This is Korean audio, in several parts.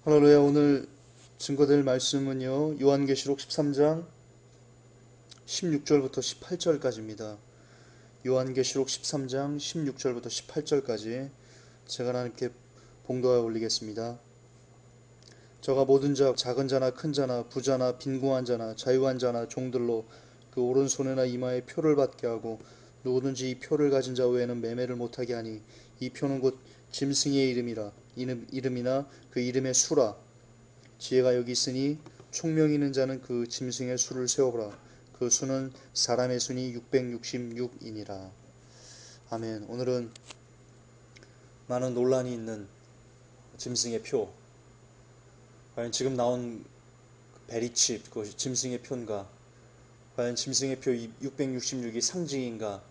할렐루야. 오늘 증거될 말씀은요, 요한계시록 13장 16절부터 18절까지입니다. 요한계시록 13장 16절부터 18절까지 제가 하나님께 봉도하여 올리겠습니다. 저가 모든 자, 작은 자나 큰 자나 부자나 빈궁한 자나 자유한 자나 종들로 그 오른손이나 이마에 표를 받게 하고 누구든지 이 표를 가진 자 외에는 매매를 못하게 하니 이 표는 곧 짐승의 이름이나 그 이름의 수라. 지혜가 여기 있으니 총명 있는 자는 그 짐승의 수를 세어보라. 그 수는 사람의 수니 666이니라. 아멘. 오늘은 많은 논란이 있는 짐승의 표, 과연 지금 나온 베리칩, 그것이 짐승의 표인가, 과연 짐승의 표 666이 상징인가,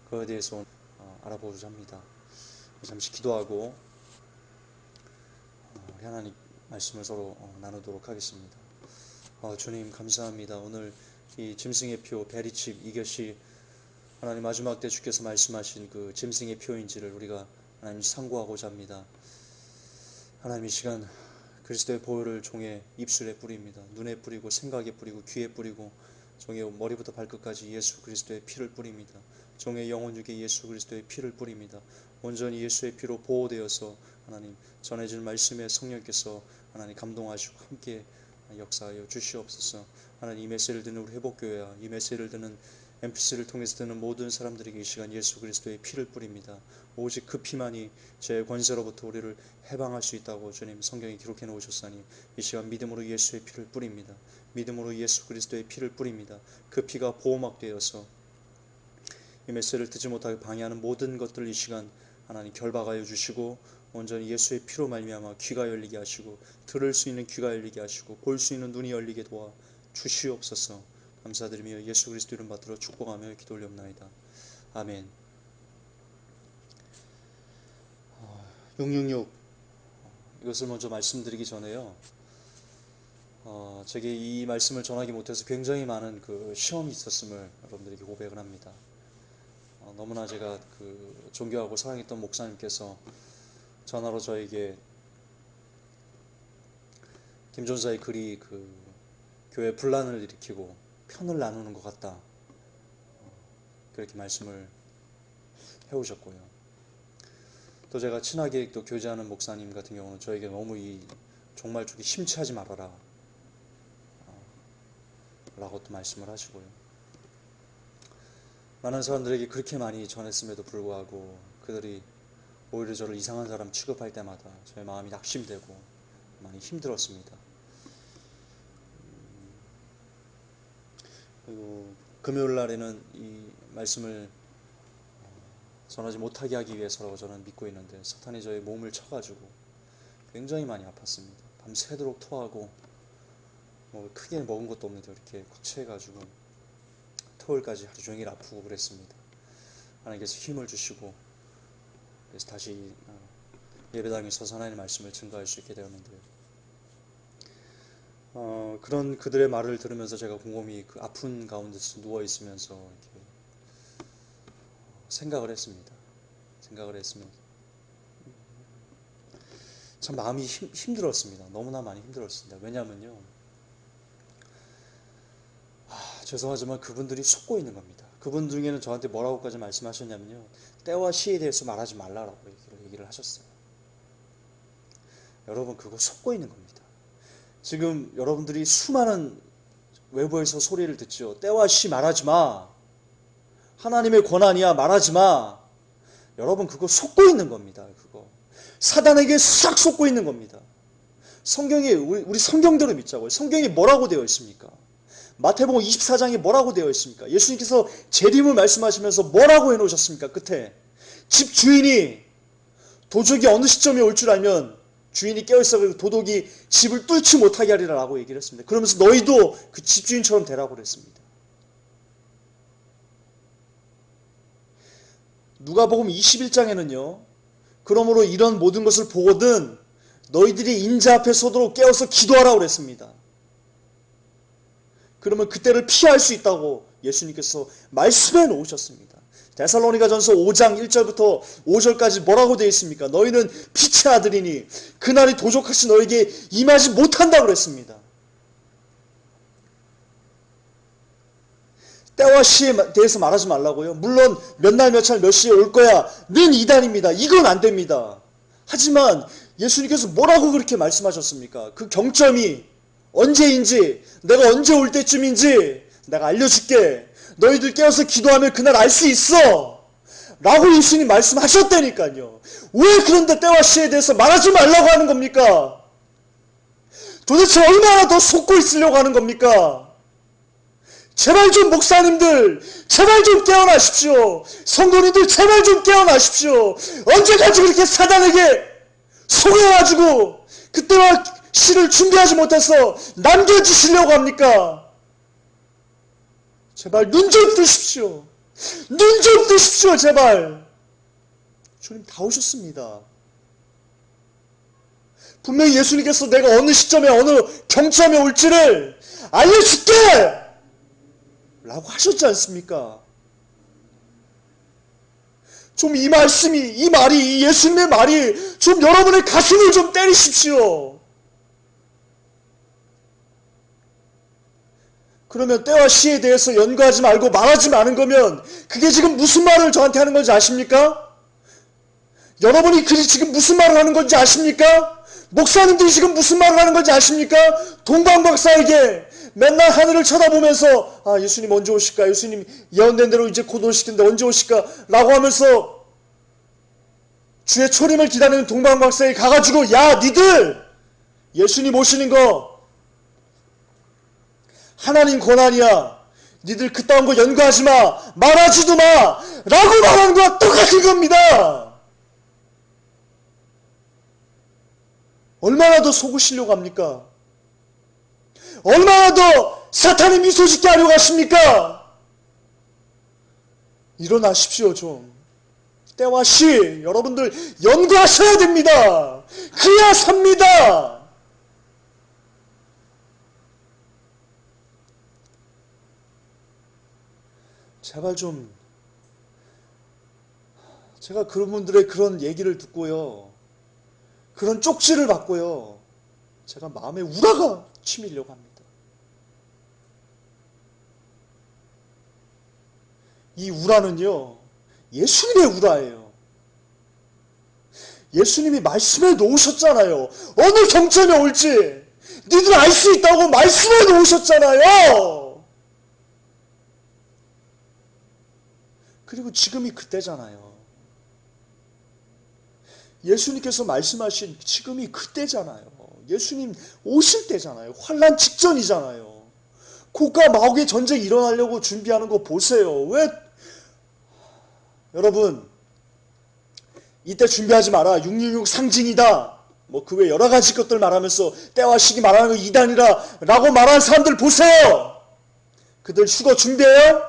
그거에 대해서 알아보고자 합니다. 잠시 기도하고 우리 하나님 말씀을 서로 나누도록 하겠습니다. 주님 감사합니다. 오늘 이 짐승의 표 베리칩, 이것이 하나님 마지막 때 주께서 말씀하신 그 짐승의 표인지를 우리가 하나님 상고하고자 합니다. 하나님 이 시간 그리스도의 보혈을 종의 입술에 뿌립니다. 눈에 뿌리고 생각에 뿌리고 귀에 뿌리고 종의 머리부터 발끝까지 예수 그리스도의 피를 뿌립니다. 종의 영혼 중에 예수 그리스도의 피를 뿌립니다. 온전히 예수의 피로 보호되어서 하나님 전해질 말씀에 성령께서 하나님 감동하시고 함께 역사하여 주시옵소서. 하나님 이 메시지를 듣는 우리 회복교회와 이 메시지를 듣는 MP3를 통해서 듣는 모든 사람들에게 이 시간 예수 그리스도의 피를 뿌립니다. 오직 그 피만이 죄의 권세로부터 우리를 해방할 수 있다고 주님 성경에 기록해 놓으셨사니 이 시간 믿음으로 예수의 피를 뿌립니다. 믿음으로 예수 그리스도의 피를 뿌립니다. 그 피가 보호막 되어서 이 메시지를 듣지 못하게 방해하는 모든 것들을 이 시간 하나님 결박하여 주시고 온전히 예수의 피로 말미암아 귀가 열리게 하시고 들을 수 있는 귀가 열리게 하시고 볼 수 있는 눈이 열리게 도와 주시옵소서. 감사드리며 예수 그리스도 이름 받들어 축복하며 기도 올려옵나이다. 아멘. 666 이것을 먼저 말씀드리기 전에요. 제게 이 말씀을 전하기 못해서 굉장히 많은 그 시험이 있었음을 여러분들에게 고백을 합니다. 너무나 제가 그 존경하고 사랑했던 목사님께서 전화로 저에게 김전사의 글이 그 교회 분란을 일으키고 편을 나누는 것 같다, 그렇게 말씀을 해오셨고요. 또 제가 친하게 또 교제하는 목사님 같은 경우는 저에게 너무 정말 저기 심취하지 말아라 라고 또 말씀을 하시고요. 많은 사람들에게 그렇게 많이 전했음에도 불구하고 그들이 오히려 저를 이상한 사람 취급할 때마다 저의 마음이 낙심되고 많이 힘들었습니다. 그리고 금요일 날에는 이 말씀을 전하지 못하게 하기 위해서라고 저는 믿고 있는데 사탄이 저의 몸을 쳐가지고 굉장히 많이 아팠습니다. 밤새도록 토하고 크게 먹은 것도 없는데 이렇게 꽉 채가지고 토요일까지 하루 종일 아프고 그랬습니다. 하나님께서 힘을 주시고 그래서 다시 예배당에 서서 하나님의 말씀을 증거할 수 있게 되었는데요. 그런 그들의 말을 들으면서 제가 곰곰이 그 아픈 가운데서 누워 있으면서 이렇게 생각을 했습니다. 참 마음이 힘들었습니다. 너무나 많이 힘들었습니다. 왜냐하면요, 죄송하지만 그분들이 속고 있는 겁니다. 그분 중에는 저한테 뭐라고까지 말씀하셨냐면요, 때와 시에 대해서 말하지 말라라고 얘기를 하셨어요. 여러분, 그거 속고 있는 겁니다. 지금 여러분들이 수많은 외부에서 소리를 듣죠. 때와 시 말하지 마. 하나님의 권한이야, 말하지 마. 여러분, 그거 속고 있는 겁니다. 그거 사단에게 싹 속고 있는 겁니다. 성경이 우리 성경대로 믿자고요. 성경이 뭐라고 되어 있습니까? 마태복음 24장에 뭐라고 되어 있습니까? 예수님께서 재림을 말씀하시면서 뭐라고 해놓으셨습니까? 끝에 집 주인이 도적이 어느 시점에 올 줄 알면 주인이 깨어있어 도둑이 집을 뚫지 못하게 하리라고 얘기를 했습니다. 그러면서 너희도 그 집주인처럼 되라고 그랬습니다. 누가복음 21장에는요, 그러므로 이런 모든 것을 보거든 너희들이 인자 앞에 서도록 깨어서 기도하라고 그랬습니다. 그러면 그때를 피할 수 있다고 예수님께서 말씀해 놓으셨습니다. 데살로니가전서 5장 1절부터 5절까지 뭐라고 되어 있습니까? 너희는 빛의 아들이니 그날이 도적같이 너에게 임하지 못한다고 그랬습니다. 때와 시에 대해서 말하지 말라고요. 물론 몇 날 몇 찰 몇 시에 올 거야 는 이단입니다. 이건 안 됩니다. 하지만 예수님께서 뭐라고 그렇게 말씀하셨습니까? 그 경점이 언제인지, 내가 언제 올 때쯤인지 내가 알려줄게. 너희들 깨어서 기도하면 그날 알 수 있어 라고 예수님 말씀하셨다니까요. 왜 그런데 때와 시에 대해서 말하지 말라고 하는 겁니까? 도대체 얼마나 더 속고 있으려고 하는 겁니까? 제발 좀 목사님들 제발 좀 깨어나십시오. 성도님들 제발 좀 깨어나십시오. 언제까지 그렇게 사단에게 속여가지고 그때와 시를 준비하지 못해서 남겨주시려고 합니까? 제발 눈 좀 뜨십시오. 눈 좀 뜨십시오 제발. 주님 다 오셨습니다. 분명히 예수님께서 내가 어느 시점에 어느 경점에 올지를 알려줄게 라고 하셨지 않습니까? 좀 이 말씀이, 이 말이, 이 예수님의 말이 좀 여러분의 가슴을 좀 때리십시오. 그러면 때와 시에 대해서 연구하지 말고 말하지 마는 거면 그게 지금 무슨 말을 저한테 하는 건지 아십니까? 여러분이 지금 무슨 말을 하는 건지 아십니까? 목사님들이 지금 무슨 말을 하는 건지 아십니까? 동방박사에게 맨날 하늘을 쳐다보면서 아 예수님 언제 오실까? 예수님 예언된 대로 이제 곧 오실 텐데 언제 오실까? 라고 하면서 주의 초림을 기다리는 동방박사에 가가지고 야 니들 예수님 오시는 거 하나님 권한이야. 니들 그따운 거 연구하지 마. 말하지도 마. 라고 말하는 거와 똑같은 겁니다. 얼마나 더 속으시려고 합니까? 얼마나 더 사탄이 미소 짓게 하려고 하십니까? 일어나십시오 좀. 때와 시 여러분들 연구하셔야 됩니다. 그래야 삽니다. 제발 좀 제가 그런 분들의 그런 얘기를 듣고요. 그런 쪽지를 받고요. 제가 마음에 우라가 치밀려고 합니다. 이 우라는요. 예수님의 우라예요. 예수님이 말씀해 놓으셨잖아요. 어느 경점에 올지 니들 알 수 있다고 말씀해 놓으셨잖아요. 그리고 지금이 그때잖아요. 예수님께서 말씀하신 지금이 그때잖아요. 예수님 오실 때잖아요. 환난 직전이잖아요. 고가 마옥의 전쟁이 일어나려고 준비하는 거 보세요. 왜? 여러분 이때 준비하지 마라. 666 상징이다. 뭐 그 외 여러 가지 것들 말하면서 때와 시기 말하는 거 이단이다 라고 말하는 사람들 보세요. 그들 휴거 준비해요?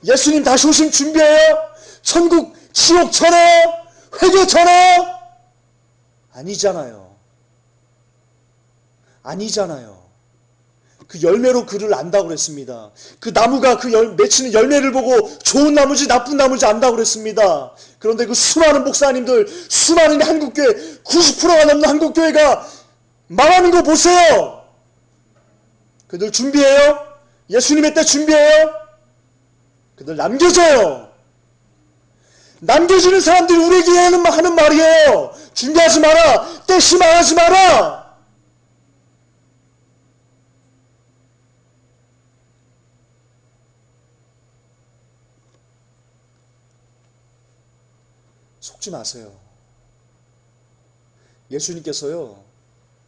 예수님 다시 오심 준비해요? 천국 지옥 전에? 회개 전에? 아니잖아요. 아니잖아요. 그 열매로 그를 안다고 그랬습니다. 그 나무가 그 맺히는 열매를 보고 좋은 나무지 나쁜 나무지 안다고 그랬습니다. 그런데 그 수많은 목사님들, 수많은 한국교회, 90%가 넘는 한국교회가 말하는 거 보세요. 그들 준비해요? 예수님의 때 준비해요? 그들 남겨져요. 남겨지는 사람들이 우리에게 하는 말이에요. 준비하지 마라. 떼시 말하지 마라. 속지 마세요. 예수님께서요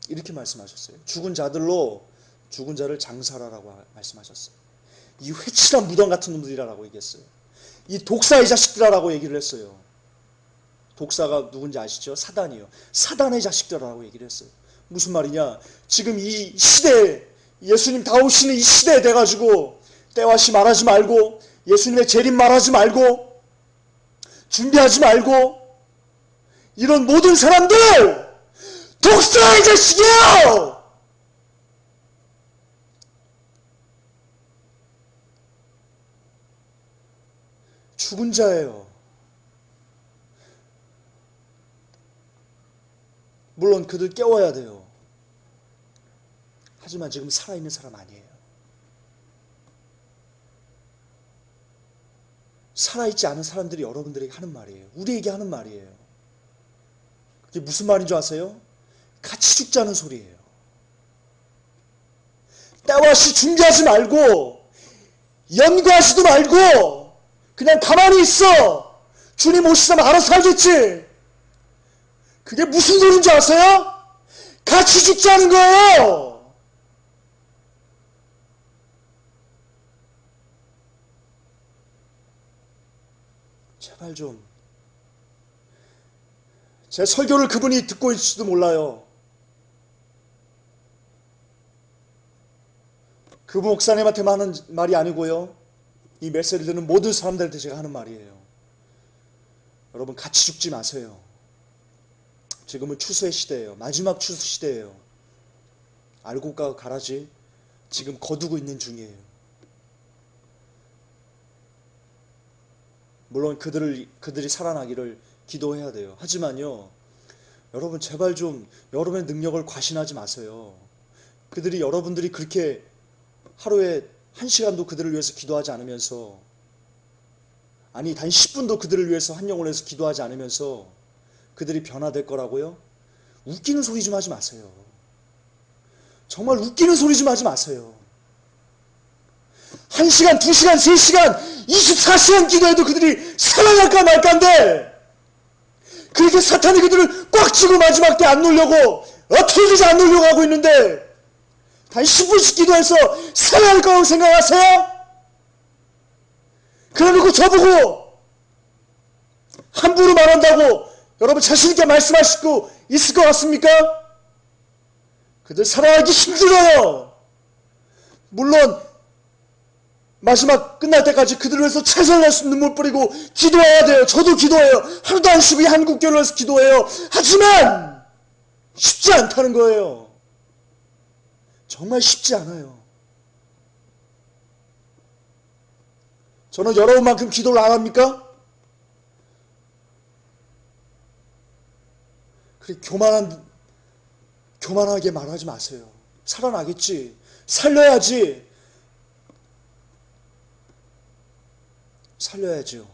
이렇게 말씀하셨어요. 죽은 자들로 죽은 자를 장사하라고 말씀하셨어요. 이 회칠한 무덤 같은 놈들이라고 얘기했어요. 이 독사의 자식들이라고 얘기를 했어요. 독사가 누군지 아시죠? 사단이요. 사단의 자식들이라고 얘기를 했어요. 무슨 말이냐? 지금 이 시대에 예수님 다 오시는 이 시대에 돼가지고 때와 시 말하지 말고 예수님의 재림 말하지 말고 준비하지 말고 이런 모든 사람들 독사의 자식이에요. 죽은 자예요. 물론 그들 깨워야 돼요. 하지만 지금 살아있는 사람 아니에요. 살아있지 않은 사람들이 여러분들에게 하는 말이에요. 우리에게 하는 말이에요. 그게 무슨 말인 줄 아세요? 같이 죽자는 소리예요. 때와 시 준비하지 말고 연구하지도 말고 그냥 가만히 있어. 주님 오시면 알아서 하겠지. 그게 무슨 소리인 줄 아세요? 같이 죽자는 거예요. 제발 좀 제 설교를 그분이 듣고 있을지도 몰라요. 그 목사님한테만 하는 말이 아니고요. 이 메시지를 듣는 모든 사람들한테 제가 하는 말이에요. 여러분 같이 죽지 마세요. 지금은 추수의 시대예요. 마지막 추수 시대예요. 알고 가라지. 지금 거두고 있는 중이에요. 물론 그들이 살아나기를 기도해야 돼요. 하지만요, 여러분 제발 좀 여러분의 능력을 과신하지 마세요. 여러분들이 그렇게 하루에 1시간도 그들을 위해서 기도하지 않으면서, 아니 단 10분도 그들을 위해서 한 영혼을 위해서 기도하지 않으면서 그들이 변화될 거라고요? 웃기는 소리 좀 하지 마세요. 정말 웃기는 소리 좀 하지 마세요. 1시간, 2시간, 3시간, 24시간 기도해도 그들이 살아날까 말까인데, 그렇게 사탄이 그들을 꽉 쥐고 마지막 때 안 놓으려고, 어떻게든지 안 놓으려고 하고 있는데, 단 10분씩 기도해서 살아날 거라고 생각하세요? 그래놓고 저보고 함부로 말한다고 여러분 자신있게 말씀하시고 있을 것 같습니까? 그들 살아나기 힘들어요. 물론 마지막 끝날 때까지 그들을 위해서 최선을 다해서 눈물 뿌리고 기도해야 돼요. 저도 기도해요. 하루도 안 쉬고 한국교회를 위해서 기도해요. 하지만 쉽지 않다는 거예요. 정말 쉽지 않아요. 저는 여러분만큼 기도를 안 합니까? 그렇게 교만하게 말하지 마세요. 살아나겠지. 살려야지. 살려야죠.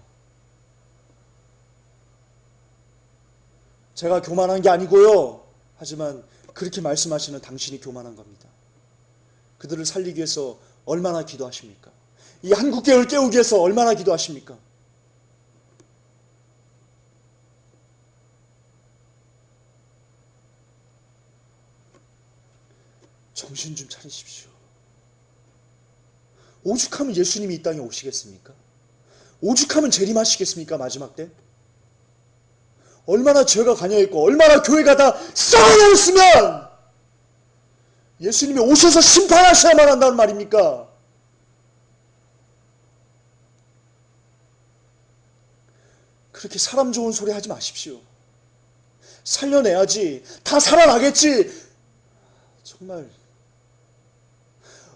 제가 교만한 게 아니고요. 하지만 그렇게 말씀하시는 당신이 교만한 겁니다. 그들을 살리기 위해서 얼마나 기도하십니까? 이 한국교회를 깨우기 위해서 얼마나 기도하십니까? 정신 좀 차리십시오. 오죽하면 예수님이 이 땅에 오시겠습니까? 오죽하면 재림하시겠습니까? 마지막 때? 얼마나 죄가 관여있고 얼마나 교회가 다 썩어놓았으면 예수님이 오셔서 심판하셔야만 한다는 말입니까? 그렇게 사람 좋은 소리 하지 마십시오. 살려내야지. 다 살아나겠지. 정말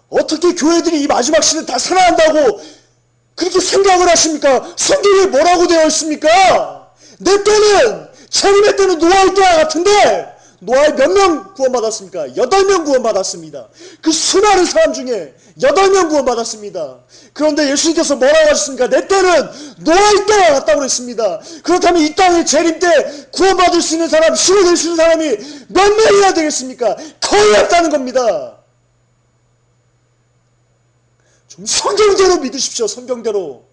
어떻게 교회들이 이 마지막 시대에 다 살아난다고 그렇게 생각을 하십니까? 성경에 뭐라고 되어 있습니까? 내 때는, 재림의 때는 노아의 때와 같은데 노아의 몇 명 구원받았습니까? 8명 구원받았습니다. 그 수많은 사람 중에 8명 구원받았습니다. 그런데 예수님께서 뭐라고 하셨습니까? 내 때는 노아의 때와 같다고 그랬습니다. 그렇다면 이 땅의 재림 때 구원받을 수 있는 사람, 신뢰될 수 있는 사람이 몇 명이나 되겠습니까? 거의 없다는 겁니다. 좀 성경대로 믿으십시오. 성경대로.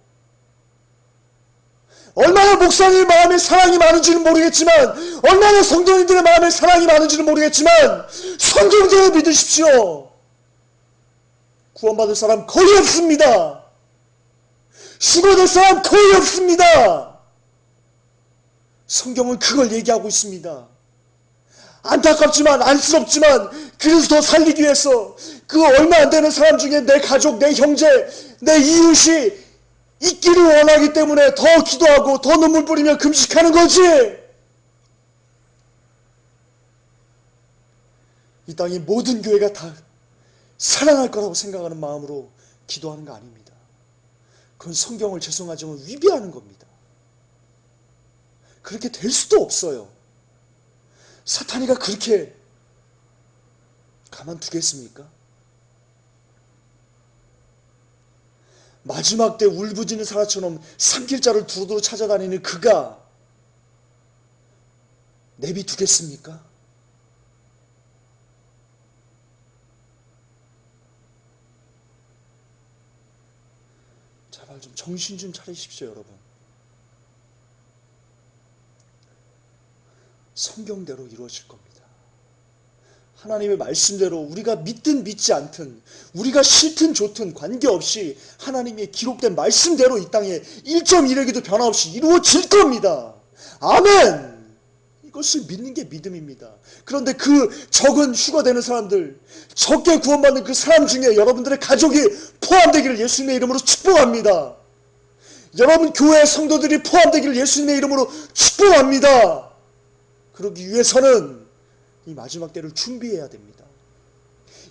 얼마나 목사님의 마음에 사랑이 많은지는 모르겠지만, 얼마나 성도님들의 마음에 사랑이 많은지는 모르겠지만 성경대로 믿으십시오. 구원받을 사람 거의 없습니다. 죽어될 사람 거의 없습니다. 성경은 그걸 얘기하고 있습니다. 안타깝지만 안쓰럽지만 그래서 더 살리기 위해서 그 얼마 안 되는 사람 중에 내 가족, 내 형제, 내 이웃이 있기를 원하기 때문에 더 기도하고 더 눈물 뿌리며 금식하는 거지. 이 땅의 모든 교회가 다 살아날 거라고 생각하는 마음으로 기도하는 거 아닙니다. 그건 성경을 죄송하지만 위배하는 겁니다. 그렇게 될 수도 없어요. 사탄이가 그렇게 가만두겠습니까? 마지막 때 울부짖는 사람처럼 산길자를 두루두루 찾아다니는 그가 내비두겠습니까? 제발 좀 정신 좀 차리십시오, 여러분. 성경대로 이루어질 겁니다. 하나님의 말씀대로 우리가 믿든 믿지 않든, 우리가 싫든 좋든 관계없이 하나님의 기록된 말씀대로 이 땅에 1.1핵에도 변화없이 이루어질 겁니다. 아멘! 이것을 믿는 게 믿음입니다. 그런데 그 적은 휴거되는 사람들, 적게 구원받는 그 사람 중에 여러분들의 가족이 포함되기를 예수님의 이름으로 축복합니다. 여러분 교회 성도들이 포함되기를 예수님의 이름으로 축복합니다. 그러기 위해서는 이 마지막 때를 준비해야 됩니다.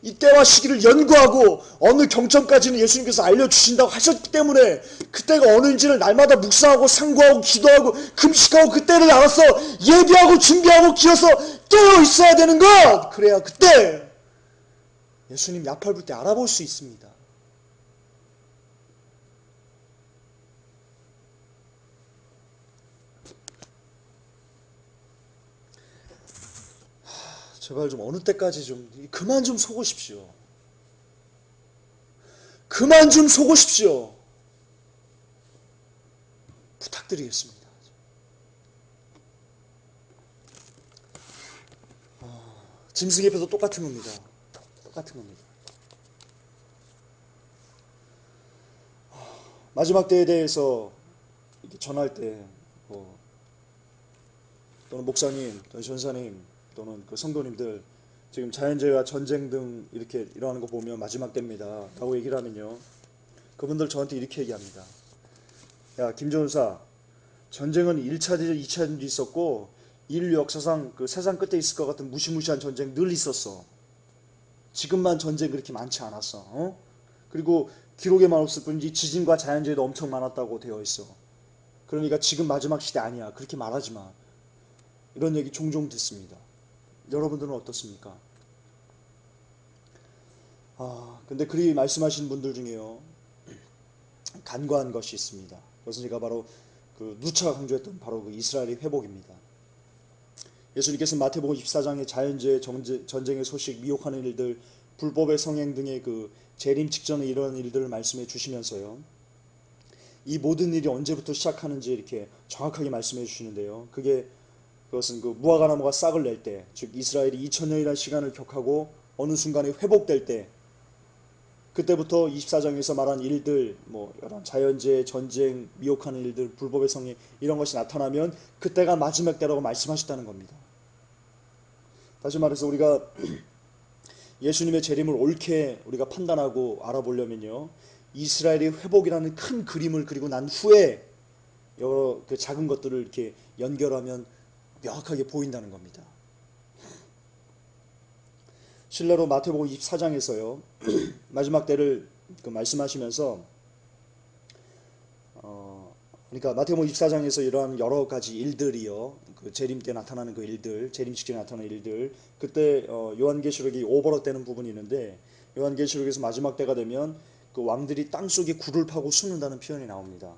이 때와 시기를 연구하고 어느 경청까지는 예수님께서 알려주신다고 하셨기 때문에 그때가 어느인지를 날마다 묵상하고 상고하고 기도하고 금식하고 그때를 알아서 예비하고 준비하고 기어서 깨어 있어야 되는 것! 그래야 그때 예수님 야팔 불 때 알아볼 수 있습니다. 제발 좀 어느 때까지 좀 그만 좀 속으십시오. 그만 좀 속으십시오. 부탁드리겠습니다. 짐승의 표도 똑같은 겁니다. 똑같은 겁니다. 마지막 때에 대해서 이렇게 전할 때 또는 목사님, 또는 전사님, 또는 그 성도님들 지금 자연재해와 전쟁 등 이렇게 일어나는 거 보면 마지막 때입니다 라고 얘기를 하면요, 그분들 저한테 이렇게 얘기합니다. 야 김전사, 전쟁은 1차 대전, 2차 대전도 있었고 인류 역사상 그 세상 끝에 있을 것 같은 무시무시한 전쟁 늘 있었어. 지금만 전쟁 그렇게 많지 않았어. 그리고 기록에만 없을 뿐이지 지진과 자연재해도 엄청 많았다고 되어 있어. 그러니까 지금 마지막 시대 아니야. 그렇게 말하지 마. 이런 얘기 종종 듣습니다. 여러분들은 어떻습니까? 근데 그리 말씀하시는 분들 중에요, 간과한 것이 있습니다. 그것은 제가 바로 그 누차 강조했던 바로 그 이스라엘의 회복입니다. 예수님께서 마태복음 24장의 자연재해, 전쟁의 소식, 미혹하는 일들, 불법의 성행 등의 그 재림 직전에 이런 일들을 말씀해 주시면서요, 이 모든 일이 언제부터 시작하는지 이렇게 정확하게 말씀해 주시는데요, 그것은 그 무화과나무가 싹을 낼 때, 즉 이스라엘이 2000년이라는 시간을 격하고 어느 순간에 회복될 때, 그때부터 24장에서 말한 일들, 여러 자연재해, 전쟁, 미혹하는 일들, 불법의 성행 이런 것이 나타나면 그때가 마지막 때라고 말씀하셨다는 겁니다. 다시 말해서 우리가 예수님의 재림을 옳게 우리가 판단하고 알아보려면요, 이스라엘의 회복이라는 큰 그림을 그리고 난 후에 여러 그 작은 것들을 이렇게 연결하면 명확하게 보인다는 겁니다. 실례로 마태복음 24장에서요 마지막 때를 말씀하시면서 그러니까 마태복음 24장에서 이러한 여러 가지 일들이요, 그 재림 때 나타나는 그 일들, 재림 직전에 나타나는 일들, 그때 요한계시록이 오버랩되는 부분이 있는데, 요한계시록에서 마지막 때가 되면 그 왕들이 땅 속에 굴을 파고 숨는다는 표현이 나옵니다.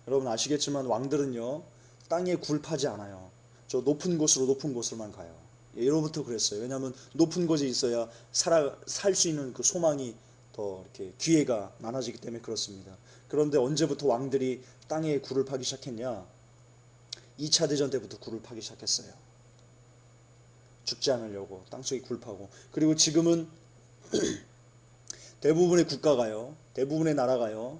여러분 아시겠지만 왕들은요 땅에 굴 파지 않아요. 저 높은 곳으로만 가요. 예로부터 그랬어요. 왜냐하면 높은 곳에 있어야 살 수 있는 그 소망이 더 이렇게 기회가 많아지기 때문에 그렇습니다. 그런데 언제부터 왕들이 땅에 굴을 파기 시작했냐? 2차 대전 때부터 굴을 파기 시작했어요. 죽지 않으려고 땅속에 굴 파고. 그리고 지금은 대부분의 국가가요, 대부분의 나라가요,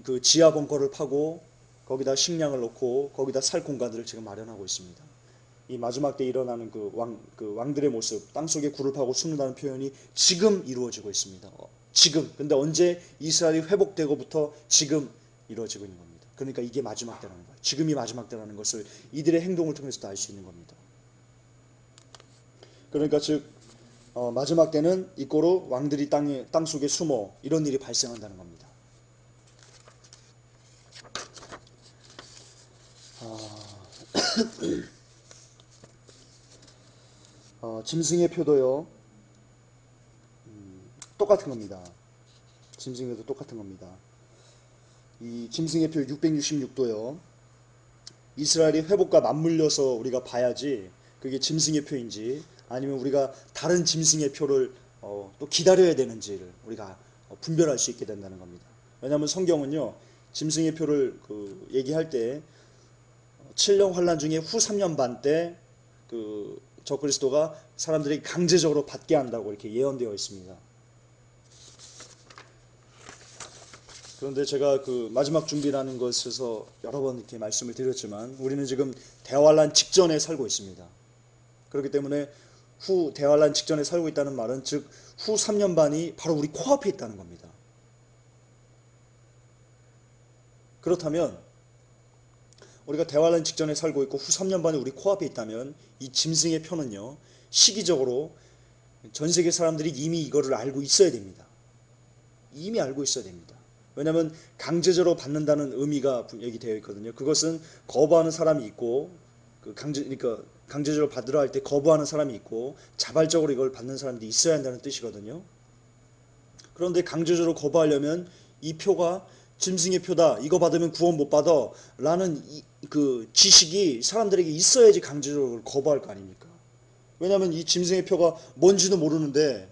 그 지하 벙커를 파고 거기다 식량을 넣고 거기다 살 공간들을 지금 마련하고 있습니다. 이 마지막 때 일어나는 그 왕들의 모습, 땅속에 굴을 파고 숨는다는 표현이 지금 이루어지고 있습니다. 지금. 근데 언제? 이스라엘이 회복되고부터 지금 이루어지고 있는 겁니다. 그러니까 이게 마지막 때라는 거예요. 지금이 마지막 때라는 것을 이들의 행동을 통해서도 알 수 있는 겁니다. 그러니까 즉 마지막 때는 이꼬로 왕들이 땅 속에 숨어 이런 일이 발생한다는 겁니다. 짐승의 표도요. 똑같은 겁니다. 짐승에도 똑같은 겁니다. 이 짐승의 표 666도요. 이스라엘이 회복과 맞물려서 우리가 봐야지 그게 짐승의 표인지 아니면 우리가 다른 짐승의 표를 또 기다려야 되는지를 우리가 분별할 수 있게 된다는 겁니다. 왜냐하면 성경은요 짐승의 표를 얘기할 때 7년 환란 중에 후 3년 반 때 적그리스도가 사람들이 강제적으로 받게 한다고 이렇게 예언되어 있습니다. 그런데 제가 마지막 준비라는 것에서 여러 번 이렇게 말씀을 드렸지만 우리는 지금 대환란 직전에 살고 있습니다. 그렇기 때문에 후 대환란 직전에 살고 있다는 말은 즉 후 3년 반이 바로 우리 코앞에 있다는 겁니다. 그렇다면 우리가 대환란 직전에 살고 있고 후 3년 반이 우리 코앞에 있다면 이 짐승의 표는요 시기적으로 전 세계 사람들이 이미 이거를 알고 있어야 됩니다. 이미 알고 있어야 됩니다. 왜냐하면 강제적으로 받는다는 의미가 얘기되어 있거든요. 그것은 거부하는 사람이 있고 그러니까 강제적으로 받으라 할 때 거부하는 사람이 있고 자발적으로 이걸 받는 사람들이 있어야 한다는 뜻이거든요. 그런데 강제적으로 거부하려면 이 표가 짐승의 표다, 이거 받으면 구원 못 받아 라는 그 지식이 사람들에게 있어야지 강제적으로 거부할 거 아닙니까? 왜냐하면 이 짐승의 표가 뭔지도 모르는데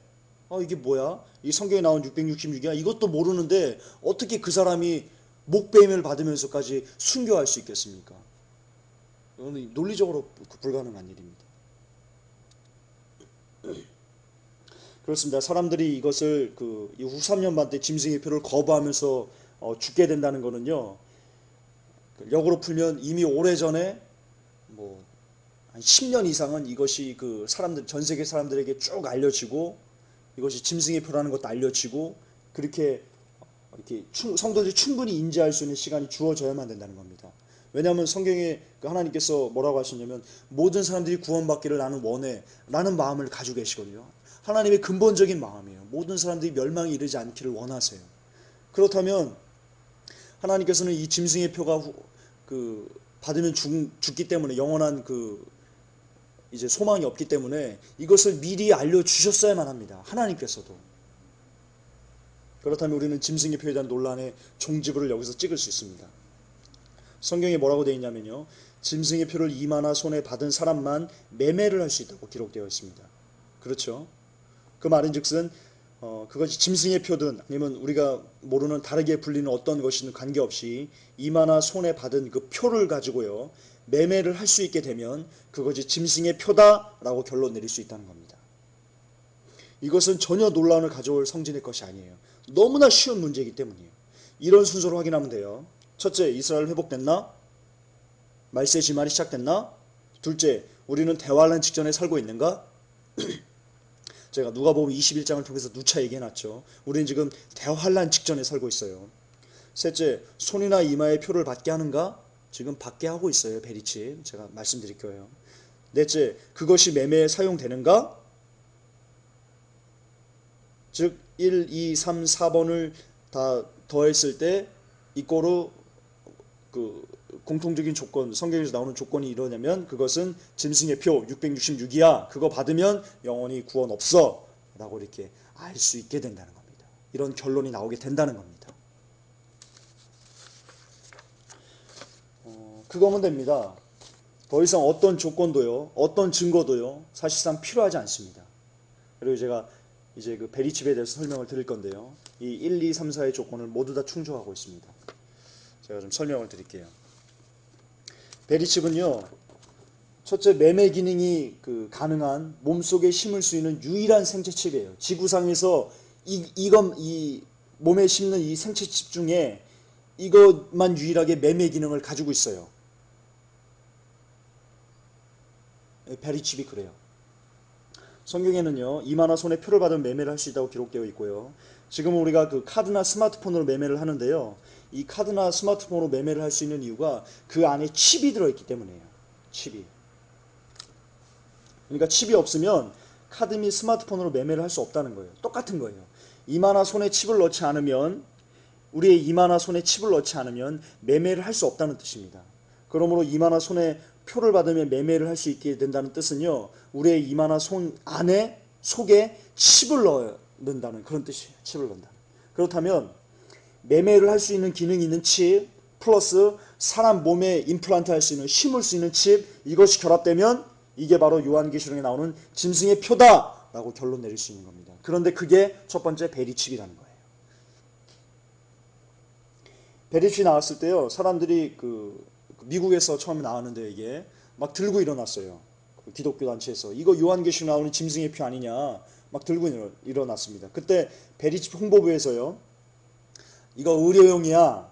이게 뭐야? 이 성경에 나온 666이야? 이것도 모르는데 어떻게 그 사람이 목배임을 받으면서까지 순교할 수 있겠습니까? 이거는 논리적으로 불가능한 일입니다. 그렇습니다. 사람들이 이것을 이후 3년 반 때 짐승의 표를 거부하면서 죽게 된다는 거는요. 역으로 풀면 이미 오래전에 한 10년 이상은 이것이 전 세계 사람들에게 쭉 알려지고 이것이 짐승의 표라는 것도 알려지고 그렇게 성도들이 충분히 인지할 수 있는 시간이 주어져야만 된다는 겁니다. 왜냐하면 성경에 하나님께서 뭐라고 하시냐면 모든 사람들이 구원받기를 나는 원해 라는 마음을 가지고 계시거든요. 하나님의 근본적인 마음이에요. 모든 사람들이 멸망에 이르지 않기를 원하세요. 그렇다면 하나님께서는 이 짐승의 표가 받으면 죽기 때문에 영원한 이제 소망이 없기 때문에 이것을 미리 알려주셨어야만 합니다. 하나님께서도. 그렇다면 우리는 짐승의 표에 대한 논란의 종지부를 여기서 찍을 수 있습니다. 성경에 뭐라고 되어 있냐면요. 짐승의 표를 이마나 손에 받은 사람만 매매를 할 수 있다고 기록되어 있습니다. 그렇죠? 그 말인즉슨 그것이 짐승의 표든 아니면 우리가 모르는 다르게 불리는 어떤 것이든 관계없이 이마나 손에 받은 그 표를 가지고요. 매매를 할 수 있게 되면 그것이 짐승의 표다라고 결론 내릴 수 있다는 겁니다. 이것은 전혀 논란을 가져올 성질의 것이 아니에요. 너무나 쉬운 문제이기 때문이에요. 이런 순서로 확인하면 돼요. 첫째, 이스라엘 회복됐나? 말세의 지말이 시작됐나? 둘째, 우리는 대환란 직전에 살고 있는가? 제가 누가복음 21장을 통해서 누차 얘기해놨죠. 우리는 지금 대환란 직전에 살고 있어요. 셋째, 손이나 이마에 표를 받게 하는가? 지금 받게 하고 있어요. 베리칩. 제가 말씀드릴 거예요. 넷째, 그것이 매매에 사용되는가? 즉 1, 2, 3, 4번을 다 더했을 때 이꼬로 공통적인 조건, 성경에서 나오는 조건이 이러냐면 그것은 짐승의 표 666이야. 그거 받으면 영원히 구원 없어 라고 이렇게 알 수 있게 된다는 겁니다. 이런 결론이 나오게 된다는 겁니다. 그거면 됩니다. 더 이상 어떤 조건도요, 어떤 증거도요, 사실상 필요하지 않습니다. 그리고 제가 이제 베리칩에 대해서 설명을 드릴 건데요. 이 1, 2, 3, 4의 조건을 모두 다 충족하고 있습니다. 제가 좀 설명을 드릴게요. 베리칩은요, 첫째 매매 기능이 가능한 몸속에 심을 수 있는 유일한 생체칩이에요. 지구상에서 이 몸에 심는 이 생체칩 중에 이것만 유일하게 매매 기능을 가지고 있어요. 베리칩이 그래요. 성경에는요, 이마나 손에 표를 받으면 매매를 할 수 있다고 기록되어 있고요. 지금 우리가 카드나 스마트폰으로 매매를 하는데요. 이 카드나 스마트폰으로 매매를 할 수 있는 이유가 그 안에 칩이 들어있기 때문이에요. 칩이. 그러니까 칩이 없으면 카드 및 스마트폰으로 매매를 할 수 없다는 거예요. 똑같은 거예요. 이마나 손에 칩을 넣지 않으면, 우리의 이마나 손에 칩을 넣지 않으면 매매를 할 수 없다는 뜻입니다. 그러므로 이마나 손에 표를 받으면 매매를 할 수 있게 된다는 뜻은요, 우리의 이마나 손 안에, 속에 칩을 넣는다는 그런 뜻이에요. 칩을 넣는다. 그렇다면 매매를 할 수 있는 기능이 있는 칩 플러스 사람 몸에 임플란트 할 수 있는, 심을 수 있는 칩, 이것이 결합되면 이게 바로 요한계시록에 나오는 짐승의 표다 라고 결론 내릴 수 있는 겁니다. 그런데 그게 첫 번째 베리칩이라는 거예요. 베리칩이 나왔을 때요, 사람들이 미국에서 처음에 나왔는데 이게 막 들고 일어났어요. 기독교 단체에서 이거 요한계시록 나오는 짐승의 표 아니냐 막 들고 일어났습니다. 그때 베리칩 홍보부에서요, 이거 의료용이야,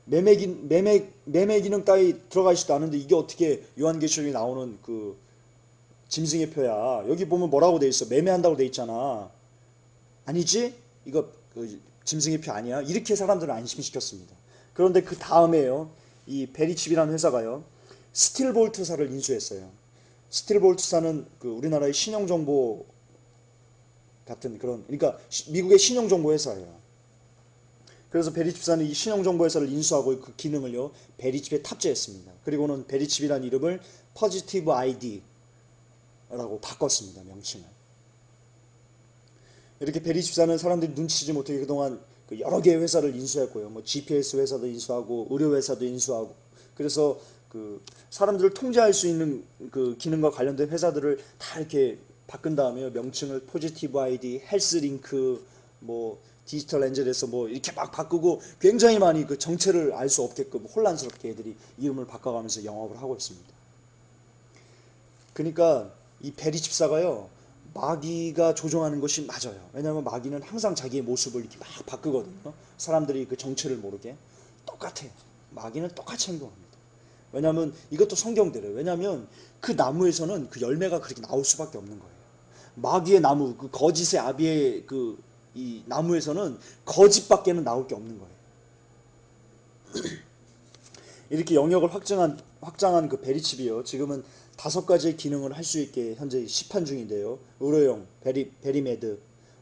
매매 기능 따위 들어가 있지도 않은데 이게 어떻게 요한계시록에 나오는 그 짐승의 표야, 여기 보면 뭐라고 돼 있어, 매매한다고 돼 있잖아, 아니지 이거 짐승의 표 아니야, 이렇게 사람들을 안심시켰습니다. 그런데 그 다음에요, 이 베리칩이라는 회사가요 스틸볼트사를 인수했어요. 스틸볼트사는 우리나라의 신용정보 같은 그런, 그러니까 미국의 신용정보 회사예요. 그래서 베리칩사는 이 신용정보 회사를 인수하고 그 기능을요 베리칩에 탑재했습니다. 그리고는 베리칩이라는 이름을 포지티브 아이디라고 바꿨습니다. 명칭을. 이렇게 베리칩사는 사람들이 눈치채지 못하게 그동안 여러 개의 회사를 인수했고요. 뭐 GPS 회사도 인수하고 의료 회사도 인수하고, 그래서 사람들을 통제할 수 있는 그 기능과 관련된 회사들을 다 이렇게 바꾼 다음에 명칭을 포지티브 아이디, 헬스링크, 뭐 디지털 엔젤에서 뭐 이렇게 막 바꾸고 굉장히 많이 그 정체를 알 수 없게끔 혼란스럽게 애들이 이름을 바꿔가면서 영업을 하고 있습니다. 그러니까 이 베리칩사가요 마귀가 조종하는 것이 맞아요. 왜냐하면 마귀는 항상 자기의 모습을 이렇게 막 바꾸거든요. 사람들이 그 정체를 모르게. 똑같아요. 마귀는 똑같이 행동합니다. 왜냐하면 이것도 성경대로예요. 왜냐하면 그 나무에서는 그 열매가 그렇게 나올 수밖에 없는 거예요. 마귀의 나무, 그 거짓의 아비의 이 나무에서는 거짓밖에는 나올 게 없는 거예요. 이렇게 영역을 확장한 그 베리칩이요, 지금은 5가지의 기능을 할 수 있게 현재 시판 중인데요. 의료용 베리메드,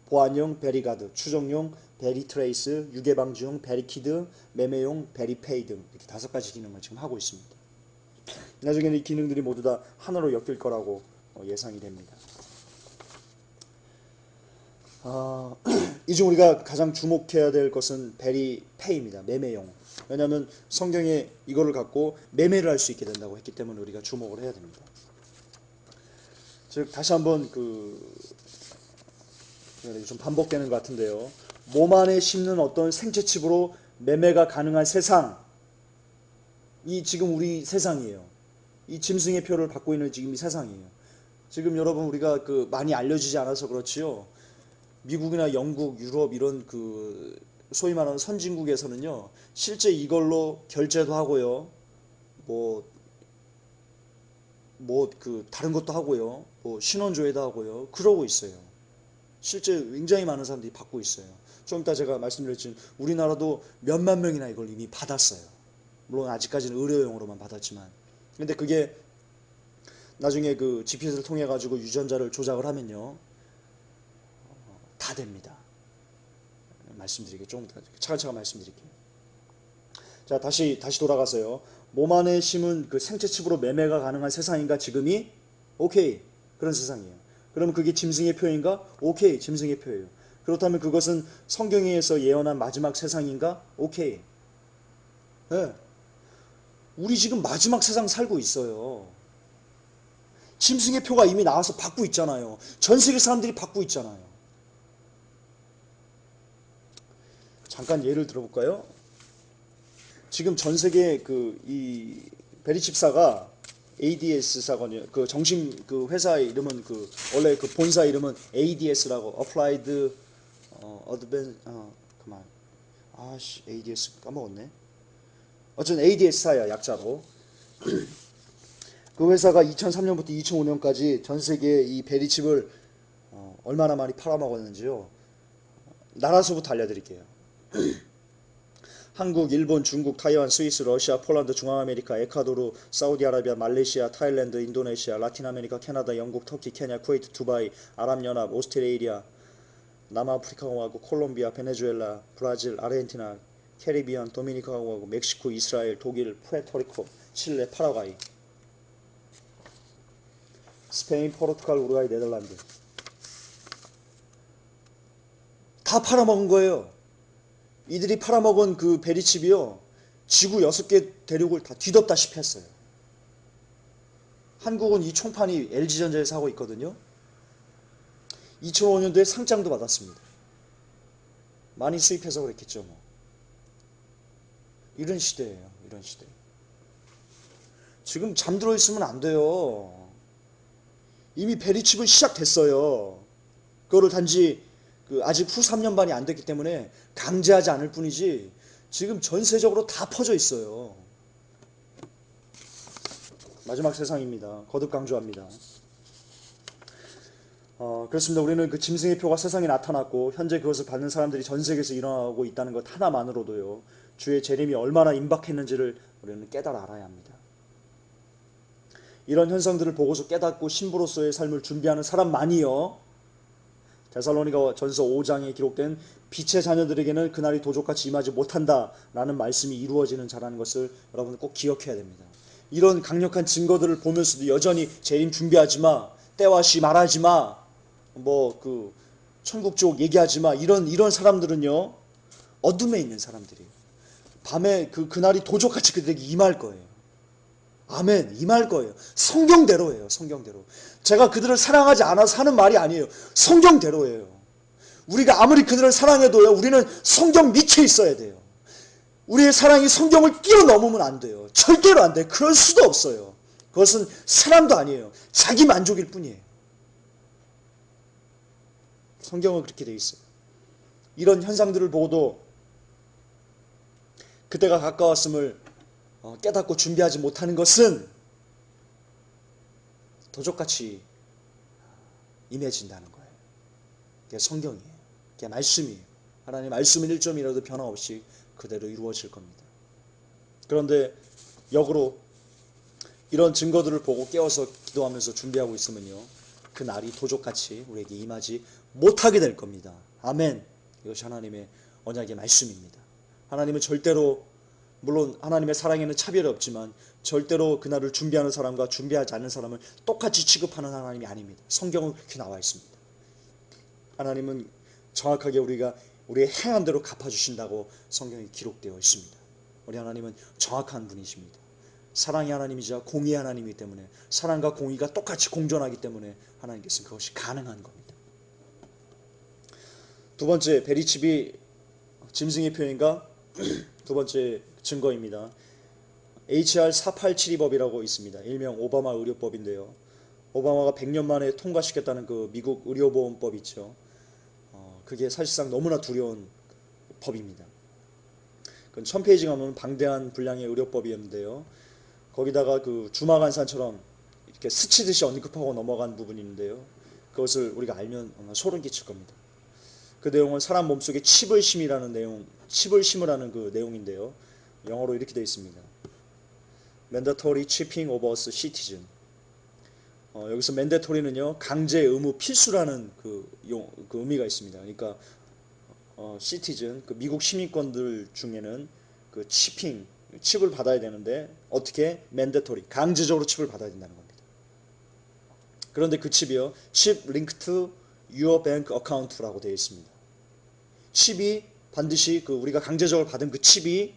보안용 베리가드, 추정용 베리트레이스, 유괴방지용 베리키드, 매매용 베리페이 등 이렇게 5가지 기능을 지금 하고 있습니다. 나중에는 이 기능들이 모두 다 하나로 엮일 거라고 예상이 됩니다. 이중 우리가 가장 주목해야 될 것은 베리페이입니다. 매매용. 왜냐하면 성경에 이거를 갖고 매매를 할 수 있게 된다고 했기 때문에 우리가 주목을 해야 됩니다. 즉 다시 한번 좀 반복되는 것 같은데요. 몸 안에 심는 어떤 생체칩으로 매매가 가능한 세상, 이 지금 우리 세상이에요. 이 짐승의 표를 받고 있는 지금 이 세상이에요. 지금 여러분 우리가 많이 알려지지 않아서 그렇지요. 미국이나 영국, 유럽 이런 소위 말하는 선진국에서는요, 실제 이걸로 결제도 하고요, 다른 것도 하고요, 신원조회도 하고요, 그러고 있어요. 실제 굉장히 많은 사람들이 받고 있어요. 좀 이따 제가 말씀드렸지만 우리나라도 몇만 명이나 이걸 이미 받았어요. 물론 아직까지는 의료용으로만 받았지만, 근데 그게 나중에 GPS를 통해 가지고 유전자를 조작을 하면요, 다 됩니다. 말씀드리게 조금 더 차근차근 말씀드릴게요. 자, 다시 돌아가서요. 몸 안에 심은 생체칩으로 매매가 가능한 세상인가 지금이? 오케이, 그런 세상이에요. 그럼 그게 짐승의 표인가? 오케이, 짐승의 표예요. 그렇다면 그것은 성경에서 예언한 마지막 세상인가? 오케이. 네. 우리 지금 마지막 세상 살고 있어요. 짐승의 표가 이미 나와서 받고 있잖아요. 전 세계 사람들이 받고 있잖아요. 잠깐 예를 들어볼까요? 지금 전 세계 이 베리칩사가 ADS사거든요. 정신 회사의 이름은 원래 본사 이름은 ADS라고, Applied Advanced 그만. ADS 까먹었네. 어쨌든 ADS사야, 약자로. 그 회사가 2003년부터 2005년까지 전 세계에 이 베리칩을 얼마나 많이 팔아먹었는지요. 나라수부터 알려드릴게요. 한국, 일본, 중국, 타이완, 스위스, 러시아, 폴란드, 중앙아메리카, 에콰도르, 사우디아라비아, 말레이시아, 타일랜드, 인도네시아, 라틴아메리카, 캐나다, 영국, 터키, 케냐, 쿠웨이트, 두바이, 아랍연합, 오스트레일리아, 남아프리카 공화국, 콜롬비아, 베네수엘라, 브라질, 아르헨티나, 캐리비안, 도미니카 공화국, 멕시코, 이스라엘, 독일, 푸에르토리코, 칠레, 파라과이, 스페인, 포르투갈, 우루과이, 네덜란드. 다 팔아먹은 거예요. 이들이 팔아먹은 그 베리칩이요, 지구 6개 대륙을 다 뒤덮다시피 했어요. 한국은 이 총판이 LG전자에서 하고 있거든요. 2005년도에 상장도 받았습니다. 많이 수입해서 그랬겠죠 뭐. 이런 시대예요. 이런 시대. 지금 잠들어 있으면 안 돼요. 이미 베리칩은 시작됐어요. 그거를 단지 아직 후 3년 반이 안 됐기 때문에 강제하지 않을 뿐이지 지금 전 세적으로 다 퍼져 있어요. 마지막 세상입니다. 거듭 강조합니다. 그렇습니다. 우리는 그 짐승의 표가 세상에 나타났고 현재 그것을 받는 사람들이 전 세계에서 일어나고 있다는 것 하나만으로도요, 주의 재림이 얼마나 임박했는지를 우리는 깨달아 알아야 합니다. 이런 현상들을 보고서 깨닫고 신부로서의 삶을 준비하는 사람만이요, 데살로니가 전서 5장에 기록된 빛의 자녀들에게는 그날이 도적같이 임하지 못한다라는 말씀이 이루어지는 자라는 것을 여러분 꼭 기억해야 됩니다. 이런 강력한 증거들을 보면서도 여전히 재림 준비하지 마, 때와 시 말하지 마, 천국 쪽 얘기하지 마, 이런 사람들은요, 어둠에 있는 사람들이에요. 밤에 그날이 도적같이 그들에게 임할 거예요. 아멘. 임할 거예요. 성경대로예요. 성경대로. 제가 그들을 사랑하지 않아서 하는 말이 아니에요. 성경대로예요. 우리가 아무리 그들을 사랑해도요, 우리는 성경 밑에 있어야 돼요. 우리의 사랑이 성경을 뛰어넘으면 안 돼요. 절대로 안 돼요. 그럴 수도 없어요. 그것은 사랑도 아니에요. 자기 만족일 뿐이에요. 성경은 그렇게 되어 있어요. 이런 현상들을 보고도 그때가 가까웠음을 깨닫고 준비하지 못하는 것은 도적같이 임해진다는 거예요. 그게 성경이에요. 그게 말씀이에요. 하나님의 말씀은 1점이라도 변함없이 그대로 이루어질 겁니다. 그런데 역으로 이런 증거들을 보고 깨어서 기도하면서 준비하고 있으면요, 그 날이 도적같이 우리에게 임하지 못하게 될 겁니다. 아멘. 이것이 하나님의 언약의 말씀입니다. 하나님은 절대로, 물론 하나님의 사랑에는 차별이 없지만 절대로 그날을 준비하는 사람과 준비하지 않는 사람을 똑같이 취급하는 하나님이 아닙니다. 성경은 그렇게 나와 있습니다. 하나님은 정확하게 우리의 행한 대로 갚아주신다고 성경에 기록되어 있습니다. 우리 하나님은 정확한 분이십니다. 사랑의 하나님이자 공의의 하나님이기 때문에, 사랑과 공의가 똑같이 공존하기 때문에 하나님께서는 그것이 가능한 겁니다. 두 번째, 베리칩이 짐승의 표현인가? 두 번째 증거입니다. HR 4872법이라고 있습니다. 일명 오바마 의료법인데요. 오바마가 100년 만에 통과시켰다는 그 미국 의료보험법 있죠. 그게 사실상 너무나 두려운 법입니다. 그건 1000페이지가 넘는 방대한 분량의 의료법이었는데요. 거기다가 그 주마간산처럼 이렇게 스치듯이 언급하고 넘어간 부분이 있는데요. 그것을 우리가 알면 소름 끼칠 겁니다. 그 내용은 사람 몸속에 칩을 심으라는 그 내용인데요. 영어로 이렇게 되어 있습니다. Mandatory chipping of us citizen. 여기서 mandatory는요, 강제, 의무, 필수라는 그 의미가 있습니다. 그러니까 citizen, 그 미국 시민권들 중에는 그 칩을 받아야 되는데, 어떻게? mandatory, 강제적으로 칩을 받아야 된다는 겁니다. 그런데 그 칩이요, chip linked to your bank account라고 되어 있습니다. 칩이 반드시 우리가 강제적으로 받은 그 칩이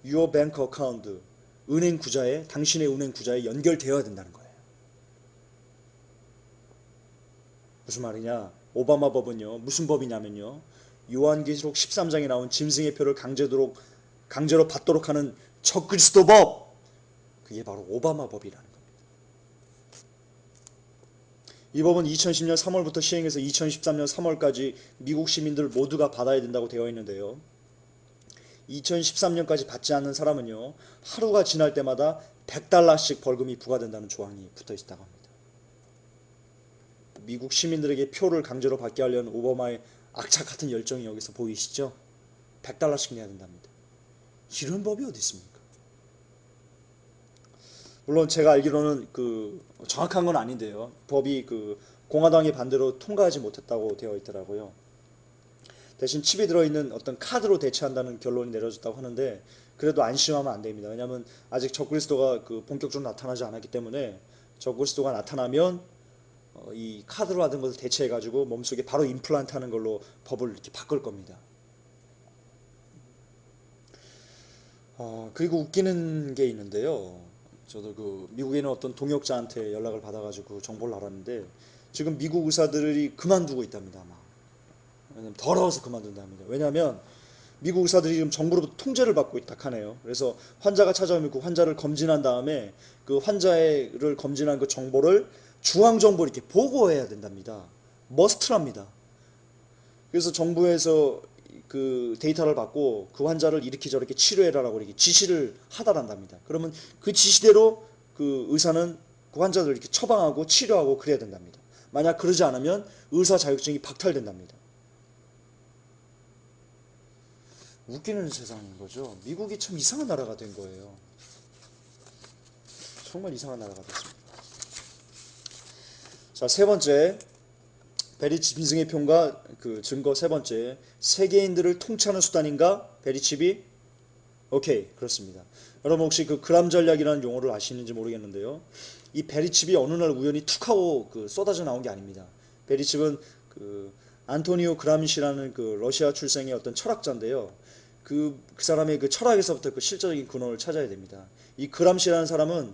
your bank account, 당신의 은행 구자에 연결되어야 된다는 거예요. 무슨 말이냐? 오바마 법은요, 무슨 법이냐면요, 요한계시록 13장에 나온 짐승의 표를 강제로 받도록 하는 적그리스도 법, 그게 바로 오바마 법이라는 겁니다. 이 법은 2010년 3월부터 시행해서 2013년 3월까지 미국 시민들 모두가 받아야 된다고 되어 있는데요. 2013년까지 받지 않는 사람은요, 하루가 지날 때마다 $100씩 벌금이 부과된다는 조항이 붙어 있다고 합니다. 미국 시민들에게 표를 강제로 받게 하려는 오바마의 악착 같은 열정이 여기서 보이시죠? $100씩 내야 된답니다. 이런 법이 어디 있습니까? 물론 제가 알기로는 그 정확한 건 아닌데요. 법이 그 공화당의 반대로 통과하지 못했다고 되어 있더라고요. 대신 칩이 들어있는 어떤 카드로 대체한다는 결론이 내려졌다고 하는데, 그래도 안심하면 안 됩니다. 왜냐하면 아직 적그리스도가 그 본격적으로 나타나지 않았기 때문에, 적그리스도가 나타나면 이 카드로 하던 것을 대체해 가지고 몸속에 바로 임플란트 하는 걸로 법을 이렇게 바꿀 겁니다. 그리고 웃기는 게 있는데요. 저도 그 미국에 있는 어떤 동역자한테 연락을 받아가지고 정보를 알았는데, 지금 미국 의사들이 그만두고 있답니다. 아마. 왜냐면 더러워서 그만둔답니다. 왜냐하면 미국 의사들이 지금 정부로부터 통제를 받고 있다 하네요. 그래서 환자가 찾아오면 그 환자를 검진한 다음에 그 환자를 검진한 그 정보를 중앙정부에 이렇게 보고해야 된답니다. 머스트랍니다. 그래서 정부에서 그 데이터를 받고 그 환자를 이렇게 저렇게 치료해라라고 이렇게 지시를 하달한답니다. 그러면 그 지시대로 그 의사는 그 환자들을 이렇게 처방하고 치료하고 그래야 된답니다. 만약 그러지 않으면 의사 자격증이 박탈된답니다. 웃기는 세상인 거죠. 미국이 참 이상한 나라가 된 거예요. 정말 이상한 나라가 됐습니다. 자, 세 번째, 베리칩 인승의 표현과 그 증거. 세 번째, 세계인들을 통치하는 수단인가? 베리칩이? 오케이, 그렇습니다. 여러분 혹시 그 그람 전략이라는 용어를 아시는지 모르겠는데요. 이 베리칩이 어느 날 우연히 툭 하고 그 쏟아져 나온 게 아닙니다. 베리칩은 그 안토니오 그람시라는 그 러시아 출생의 어떤 철학자인데요. 그 사람의 그 철학에서부터 그 실제적인 근원을 찾아야 됩니다. 이 그람시라는 사람은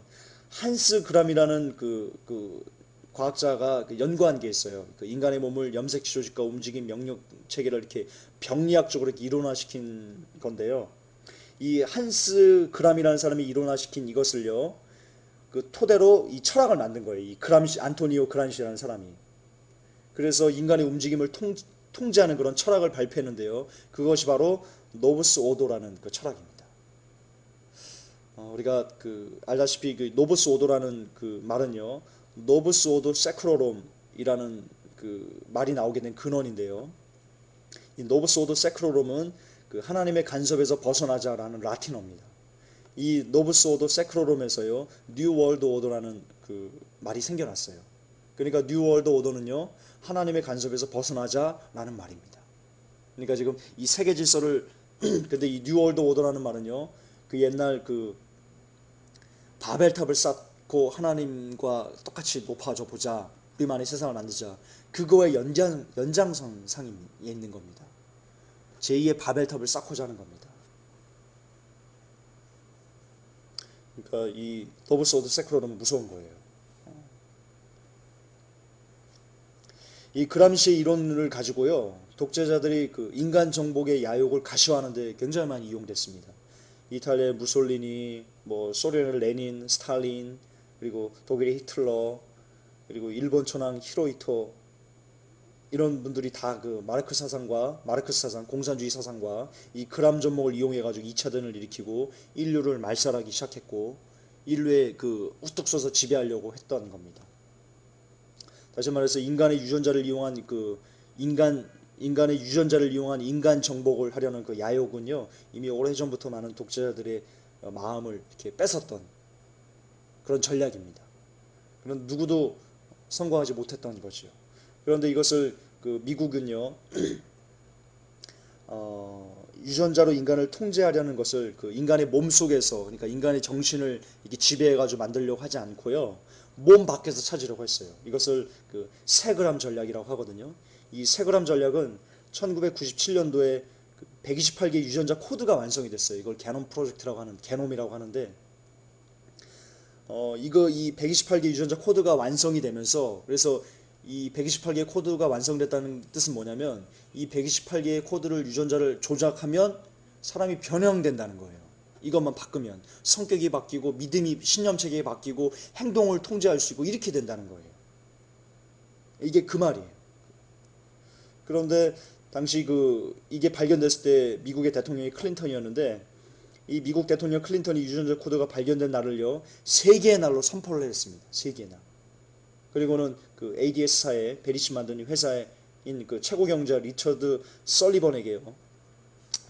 한스 그람이라는 그 과학자가 그 연구한 게 있어요. 그 인간의 몸을 염색체 조직과 움직임 명령 체계를 이렇게 병리학적으로 이렇게 이론화시킨 건데요. 이 한스 그람이라는 사람이 이론화시킨 이것을요, 그 토대로 이 철학을 만든 거예요. 이 그람시, 안토니오 그람시라는 사람이. 그래서 인간의 움직임을 통제하는 그런 철학을 발표했는데요. 그것이 바로 노브스 오도라는 그 철학입니다. 우리가 그 알다시피 그 노브스 오도라는 그 말은요, 노브스 오도 세크로롬이라는 그 말이 나오게 된 근원인데요. 이 노브스 오도 세크로롬은 그 하나님의 간섭에서 벗어나자라는 라틴어입니다. 이 노브스 오도 세크로롬에서요, 뉴 월드 오더라는 그 말이 생겨났어요. 그러니까 뉴 월드 오더는요, 하나님의 간섭에서 벗어나자라는 말입니다. 그러니까 지금 이 세계 질서를 근데 이 뉴 월드 오더라는 말은요, 그 옛날 그 바벨탑을 쌓고 하나님과 똑같이 높아져 보자, 우리만의 세상을 만들자, 그거의 연장선상에 있는 겁니다. 제2의 바벨탑을 쌓고자 하는 겁니다. 그러니까 이 노브스 오도 세크로는 무서운 거예요. 이 그람시의 이론을 가지고요, 독재자들이 그 인간 정복의 야욕을 가시화하는 데 굉장히 많이 이용됐습니다. 이탈리아의 무솔리니, 뭐 소련의 레닌, 스탈린, 그리고 독일의 히틀러, 그리고 일본 천황 히로히토, 이런 분들이 다 그 마르크스 사상, 공산주의 사상과 이 그람 전목을 이용해 가지고 2차 대전을 일으키고 인류를 말살하기 시작했고, 인류의 그 우뚝 서서 지배하려고 했던 겁니다. 다시 말해서 인간의 유전자를 이용한 인간 정복을 하려는 그 야욕은요, 이미 오래전부터 많은 독재자들의 마음을 이렇게 뺏었던 그런 전략입니다. 그런 누구도 성공하지 못했던 것이요. 그런데 이것을 그 미국은요, 유전자로 인간을 통제하려는 것을 그 인간의 몸 속에서, 그러니까 인간의 정신을 이렇게 지배해가지고 만들려고 하지 않고요, 몸 밖에서 찾으려고 했어요. 이것을 그 세그람 전략이라고 하거든요. 이 세그람 전략은 1997년도에 128개 유전자 코드가 완성이 됐어요. 이걸 게놈 프로젝트라고 하는, 게놈이라고 하는데, 이 128개 유전자 코드가 완성이 되면서, 그래서 이 128개의 코드가 완성됐다는 뜻은 뭐냐면, 이 128개의 코드를 유전자를 조작하면 사람이 변형된다는 거예요. 이것만 바꾸면 성격이 바뀌고 믿음이, 신념 체계가 바뀌고 행동을 통제할 수 있고 이렇게 된다는 거예요. 이게 그 말이에요. 그런데 당시 이게 발견됐을 때 미국의 대통령이 클린턴이었는데, 이 미국 대통령 클린턴이 유전자 코드가 발견된 날을요, 3개의 날로 선포를 했습니다. 3개의 날. 그리고는 그 ADS사에, 베리칩 만드는 회사에 그 최고 경자 리처드 설리번에게요,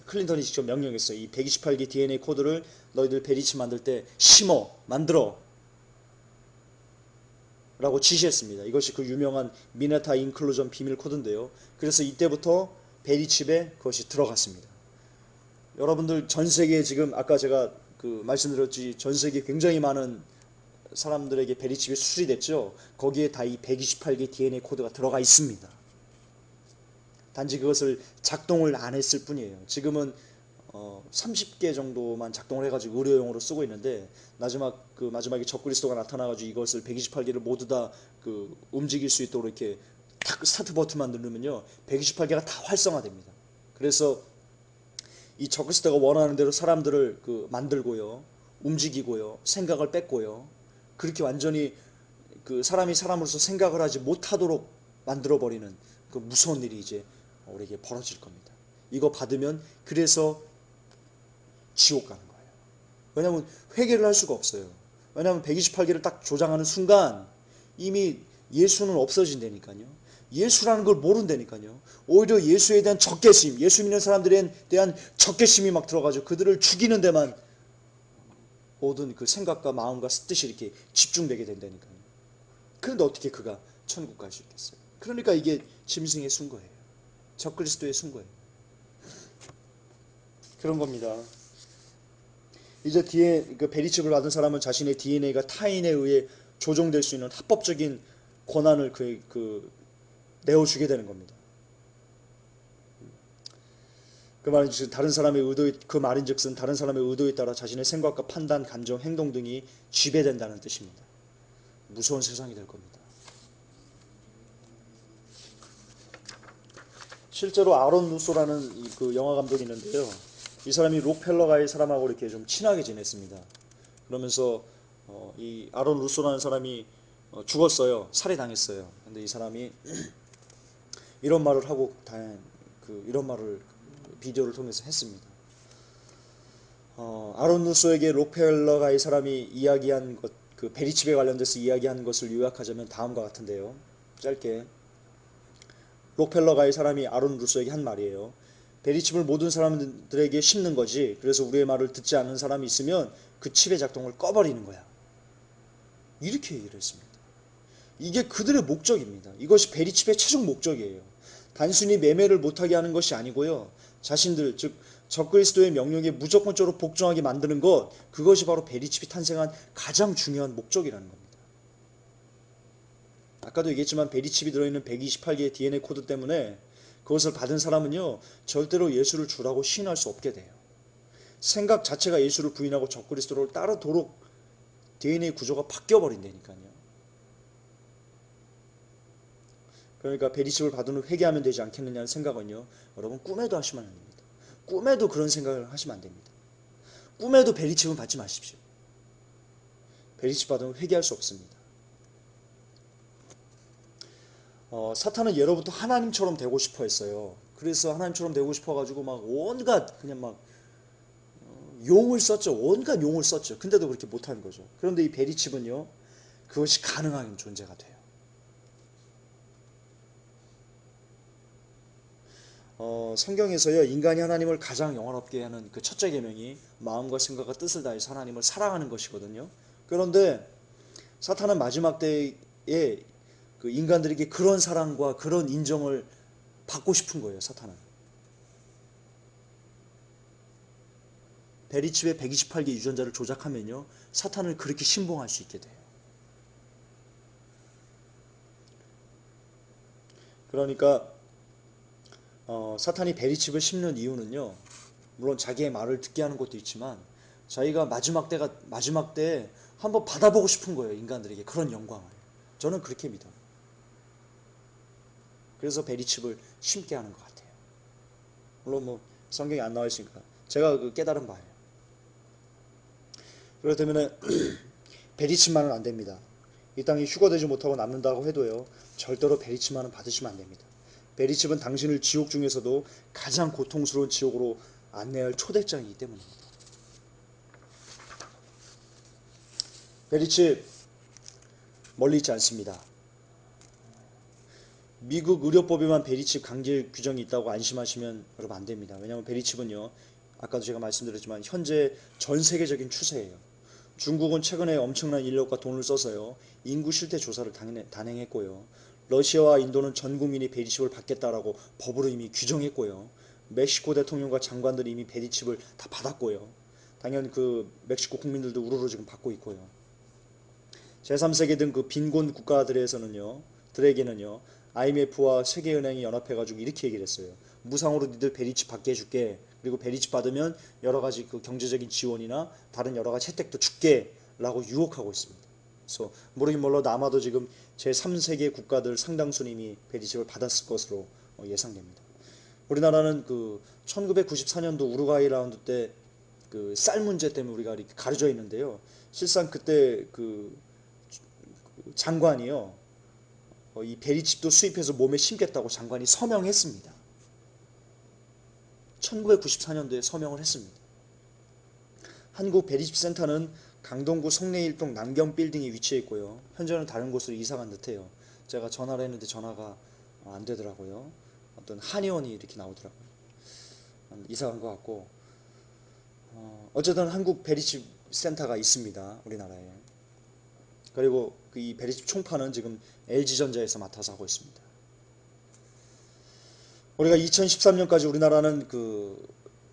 클린턴이 직접 명령했어요. 이 128개 DNA 코드를 너희들 베리칩 만들 때 만들어 라고 지시했습니다. 이것이 그 유명한 미네타 인클루전 비밀 코드인데요. 그래서 이때부터 베리칩에 그것이 들어갔습니다. 여러분들 전 세계에 지금 아까 제가 말씀드렸지, 전 세계에 굉장히 많은 사람들에게 베리칩이 수출이 됐죠. 거기에 다 이 128개 DNA 코드가 들어가 있습니다. 단지 그것을 작동을 안 했을 뿐이에요. 지금은 30개 정도만 작동을 해가지고 의료용으로 쓰고 있는데, 마지막에 적그리스도가 나타나가지고 이것을 128개를 모두 다 움직일 수 있도록 이렇게 탁 스타트 버튼만 누르면요, 128개가 다 활성화됩니다. 그래서 이 적그리스도가 원하는 대로 사람들을 만들고요, 움직이고요, 생각을 뺏고요, 그렇게 완전히 사람이 사람으로서 생각을 하지 못하도록 만들어버리는 그 무서운 일이 이제 우리에게 벌어질 겁니다. 이거 받으면 그래서 지옥 가는 거예요. 왜냐하면 회개를 할 수가 없어요. 왜냐하면 128개를 딱 조장하는 순간 이미 예수는 없어진다니까요. 예수라는 걸 모른다니까요. 오히려 예수에 대한 적개심, 예수 믿는 사람들에 대한 적개심이 막 들어가지고 그들을 죽이는 데만 모든 그 생각과 마음과 뜻이 이렇게 집중되게 된다니까요. 그런데 어떻게 그가 천국 갈 수 있겠어요? 그러니까 이게 짐승의 순거예요. 적그리스도의 순거예요. 그런 겁니다. 이제 베리칩을 받은 사람은 자신의 DNA가 타인에 의해 조종될 수 있는 합법적인 권한을 내어주게 되는 겁니다. 그 말인즉슨 다른 사람의 의도에 따라 자신의 생각과 판단, 감정, 행동 등이 지배된다는 뜻입니다. 무서운 세상이 될 겁니다. 실제로 아론 루소라는 영화 감독이 있는데요. 이 사람이 록펠러가의 사람하고 이렇게 좀 친하게 지냈습니다. 그러면서 이 아론 루소라는 사람이 죽었어요. 살해당했어요. 근데 이 사람이 이런 말을 하고 이런 말을 비디오를 통해서 했습니다. 아론 루소에게 록펠러가의 사람이 이야기한 것, 베리칩에 관련돼서 이야기한 것을 요약하자면 다음과 같은데요. 짧게. 록펠러가의 사람이 아론 루소에게 한 말이에요. 베리칩을 모든 사람들에게 심는 거지. 그래서 우리의 말을 듣지 않는 사람이 있으면 그 칩의 작동을 꺼버리는 거야. 이렇게 얘기를 했습니다. 이게 그들의 목적입니다. 이것이 베리칩의 최종 목적이에요. 단순히 매매를 못하게 하는 것이 아니고요. 자신들, 즉 적그리스도의 명령에 무조건적으로 복종하게 만드는 것, 그것이 바로 베리칩이 탄생한 가장 중요한 목적이라는 겁니다. 아까도 얘기했지만 베리칩이 들어있는 128개의 DNA 코드 때문에 그것을 받은 사람은요, 절대로 예수를 주라고 시인할 수 없게 돼요. 생각 자체가 예수를 부인하고 적그리스도를 따르도록 DNA 구조가 바뀌어버린다니까요. 그러니까 베리칩을 받은 후 회개하면 되지 않겠느냐는 생각은요, 여러분 꿈에도 하시면 안 됩니다. 꿈에도 그런 생각을 하시면 안 됩니다. 꿈에도 베리칩은 받지 마십시오. 베리칩 받으면 회개할 수 없습니다. 사탄은 예로부터 하나님처럼 되고 싶어 했어요. 그래서 하나님처럼 되고 싶어 가지고 막 온갖 그냥 막 용을 썼죠. 온갖 용을 썼죠. 근데도 그렇게 못하는 거죠. 그런데 이 베리칩은요, 그것이 가능한 존재가 돼요. 성경에서요, 인간이 하나님을 가장 영화롭게 하는 그 첫째 계명이 마음과 생각과 뜻을 다해서 하나님을 사랑하는 것이거든요. 그런데 사탄은 마지막 때에 인간들에게 그런 사랑과 그런 인정을 받고 싶은 거예요. 사탄은. 베리칩의 128개 유전자를 조작하면요, 사탄을 그렇게 신봉할 수 있게 돼요. 그러니까 사탄이 베리칩을 심는 이유는요, 물론 자기의 말을 듣게 하는 것도 있지만 자기가 마지막 때에 한번 받아보고 싶은 거예요. 인간들에게 그런 영광을. 저는 그렇게 믿어요. 그래서 베리칩을 심게 하는 것 같아요. 물론 성경에 안 나와 있으니까 제가 깨달은 바예요. 그렇기 때문에 베리칩만은 안 됩니다. 이 땅이 휴거되지 못하고 남는다고 해도요, 절대로 베리칩만은 받으시면 안 됩니다. 베리칩은 당신을 지옥 중에서도 가장 고통스러운 지옥으로 안내할 초대장이기 때문입니다. 베리칩 멀리 있지 않습니다. 미국 의료법에만 베리칩 강제 규정이 있다고 안심하시면 여러분 안 됩니다. 왜냐하면 베리칩은요, 아까도 제가 말씀드렸지만 현재 전 세계적인 추세예요. 중국은 최근에 엄청난 인력과 돈을 써서요, 인구 실태 조사를 단행했고요. 러시아와 인도는 전 국민이 베리칩을 받겠다라고 법으로 이미 규정했고요. 멕시코 대통령과 장관들이 이미 베리칩을 다 받았고요. 당연 그 멕시코 국민들도 우르르 지금 받고 있고요. 제3세계 등 그 빈곤 국가들에게는요, IMF와 세계은행이 연합해가지고 이렇게 얘기를 했어요. 무상으로 니들 베리칩 받게 해줄게. 그리고 베리칩 받으면 여러 가지 그 경제적인 지원이나 다른 여러 가지 혜택도 줄게라고 유혹하고 있습니다. 그래서 모르긴 몰라도 아마도 지금 제3세계 국가들 상당수는 이미 베리칩을 받았을 것으로 예상됩니다. 우리나라는 그 1994년도 우루과이 라운드 때 그 쌀 문제 때문에 우리가 이렇게 가려져 있는데요. 실상 그때 그 장관이요, 이 베리칩도 수입해서 몸에 심겠다고 장관이 서명했습니다. 1994년도에 서명을 했습니다. 한국 베리칩 센터는 강동구 성내일동 남경 빌딩에 위치해 있고요. 현재는 다른 곳으로 이사간 듯해요. 제가 전화를 했는데 전화가 안 되더라고요. 어떤 한의원이 이렇게 나오더라고요. 이사간 것 같고, 어쨌든 한국 베리칩 센터가 있습니다. 우리나라에. 그리고 이 베리칩 총판은 지금 LG전자에서 맡아서 하고 있습니다. 우리가 2013년까지 우리나라는 그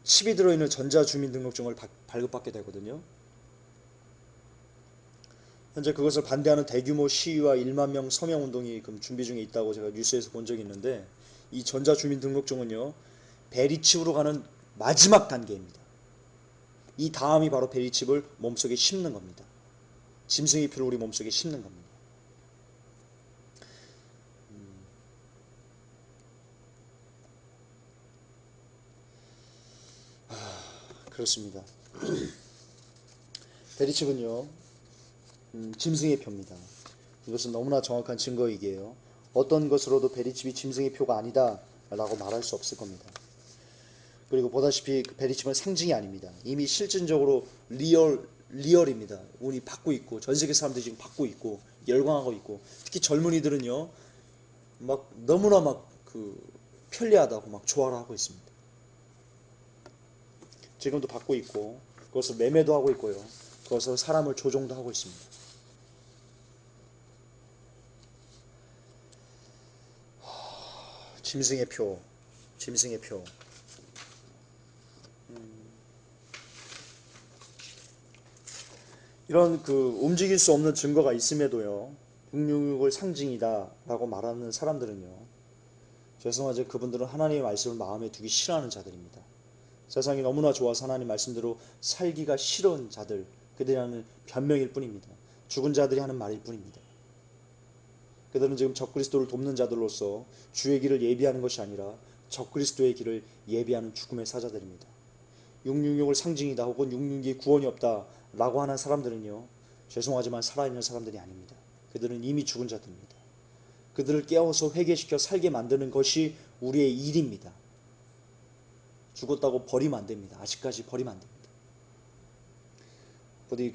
칩이 들어있는 전자주민등록증을 발급받게 되거든요. 현재 그것을 반대하는 대규모 시위와 1만 명 서명운동이 준비 중에 있다고 제가 뉴스에서 본 적이 있는데, 이 전자주민등록증은요, 베리칩으로 가는 마지막 단계입니다. 이 다음이 바로 베리칩을 몸속에 심는 겁니다. 짐승의 피를 우리 몸속에 심는 겁니다. 그렇습니다. 베리칩은요, 짐승의 표입니다. 이것은 너무나 정확한 증거이기에요. 어떤 것으로도 베리칩이 짐승의 표가 아니다 라고 말할 수 없을 겁니다. 그리고 보다시피 그 베리칩은 상징이 아닙니다. 이미 실질적으로 리얼입니다. 우리 받고 있고, 전 세계 사람들이 지금 받고 있고 열광하고 있고, 특히 젊은이들은요, 막 너무나 막 그 편리하다고 막 좋아를 하고 있습니다. 지금도 받고 있고, 그것을 매매도 하고 있고요, 그것을 사람을 조종도 하고 있습니다. 짐승의 표, 짐승의 표. 이런 그 움직일 수 없는 증거가 있음에도요, 666을 상징이다 라고 말하는 사람들은요, 죄송하지만 그분들은 하나님의 말씀을 마음에 두기 싫어하는 자들입니다. 세상이 너무나 좋아서 하나님 말씀대로 살기가 싫은 자들, 그들이 하는 변명일 뿐입니다. 죽은 자들이 하는 말일 뿐입니다. 그들은 지금 적그리스도를 돕는 자들로서 주의 길을 예비하는 것이 아니라 적그리스도의 길을 예비하는 죽음의 사자들입니다. 666을 상징이다 혹은 666이 구원이 없다 라고 하는 사람들은요, 죄송하지만 살아있는 사람들이 아닙니다. 그들은 이미 죽은 자들입니다. 그들을 깨워서 회개시켜 살게 만드는 것이 우리의 일입니다. 죽었다고 버리면 안 됩니다. 아직까지 버리면 안 됩니다. 부디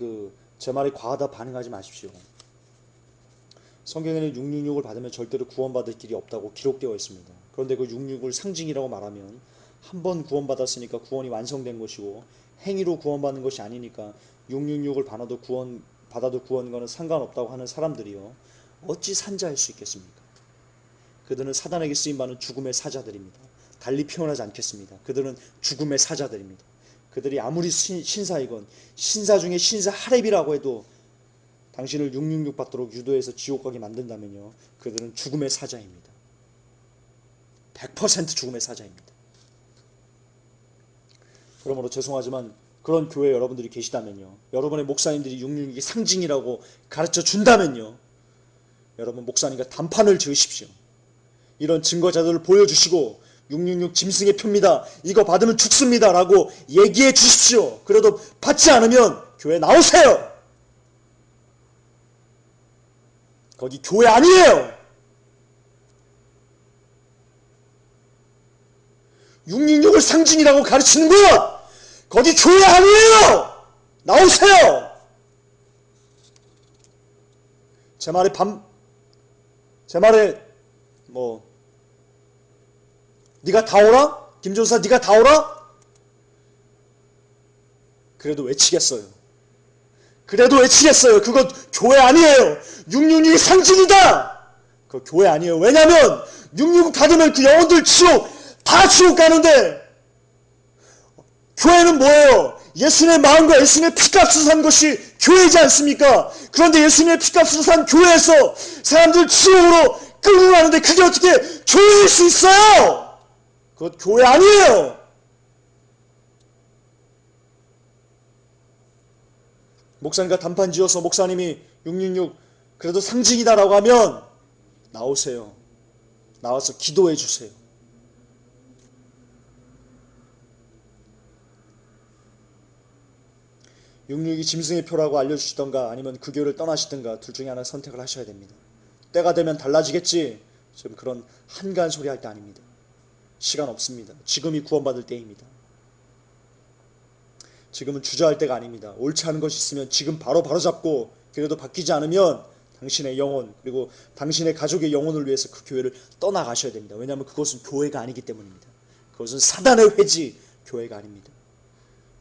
제 말이 과하다 반응하지 마십시오. 성경에는 666을 받으면 절대로 구원받을 길이 없다고 기록되어 있습니다. 그런데 그 666을 상징이라고 말하면 한 번 구원받았으니까 구원이 완성된 것이고, 행위로 구원받는 것이 아니니까 666을 받아도 구원과는 상관없다고 하는 사람들이요, 어찌 산자할 수 있겠습니까? 그들은 사단에게 쓰임받는 죽음의 사자들입니다. 달리 표현하지 않겠습니다. 그들은 죽음의 사자들입니다. 그들이 아무리 신사이건 신사 중에 신사 하렙이라고 해도 당신을 666 받도록 유도해서 지옥 가게 만든다면요, 그들은 죽음의 사자입니다. 100% 죽음의 사자입니다. 그러므로 죄송하지만 그런 교회에 여러분들이 계시다면요, 여러분의 목사님들이 666이 상징이라고 가르쳐 준다면요, 여러분 목사님과 단판을 지으십시오. 이런 증거자들을 보여주시고 666 짐승의 표입니다, 이거 받으면 죽습니다 라고 얘기해 주십시오. 그래도 받지 않으면 교회 나오세요. 거기 교회 아니에요. 666을 상징이라고 가르치는 것, 거기 교회 아니에요. 나오세요. 제 말에 네가 다 오라? 김종사 네가 다 오라? 그래도 외치겠어요. 그래도 외치겠어요. 그거 교회 아니에요. 666이 상징이다. 그거 교회 아니에요. 왜냐면 666 받으면 그 영혼들 다 지옥 가는데, 교회는 뭐예요? 예수님의 마음과 예수님의 피값으로 산 것이 교회이지 않습니까? 그런데 예수님의 피값으로 산 교회에서 사람들 지옥으로 끌고 가는데 그게 어떻게 교회일 수 있어요? 그것 교회 아니에요. 목사님과 단판 지어서 목사님이 666 그래도 상징이다라고 하면 나오세요. 나와서 기도해 주세요. 666이 짐승의 표라고 알려주시던가 아니면 그 교회를 떠나시던가 둘 중에 하나 선택을 하셔야 됩니다. 때가 되면 달라지겠지. 지금 그런 한가한 소리 할 때 아닙니다. 시간 없습니다. 지금이 구원받을 때입니다. 지금은 주저할 때가 아닙니다. 옳지 않은 것이 있으면 지금 바로 잡고, 그래도 바뀌지 않으면 당신의 영혼 그리고 당신의 가족의 영혼을 위해서 그 교회를 떠나가셔야 됩니다. 왜냐하면 그것은 교회가 아니기 때문입니다. 그것은 사단의 회지, 교회가 아닙니다.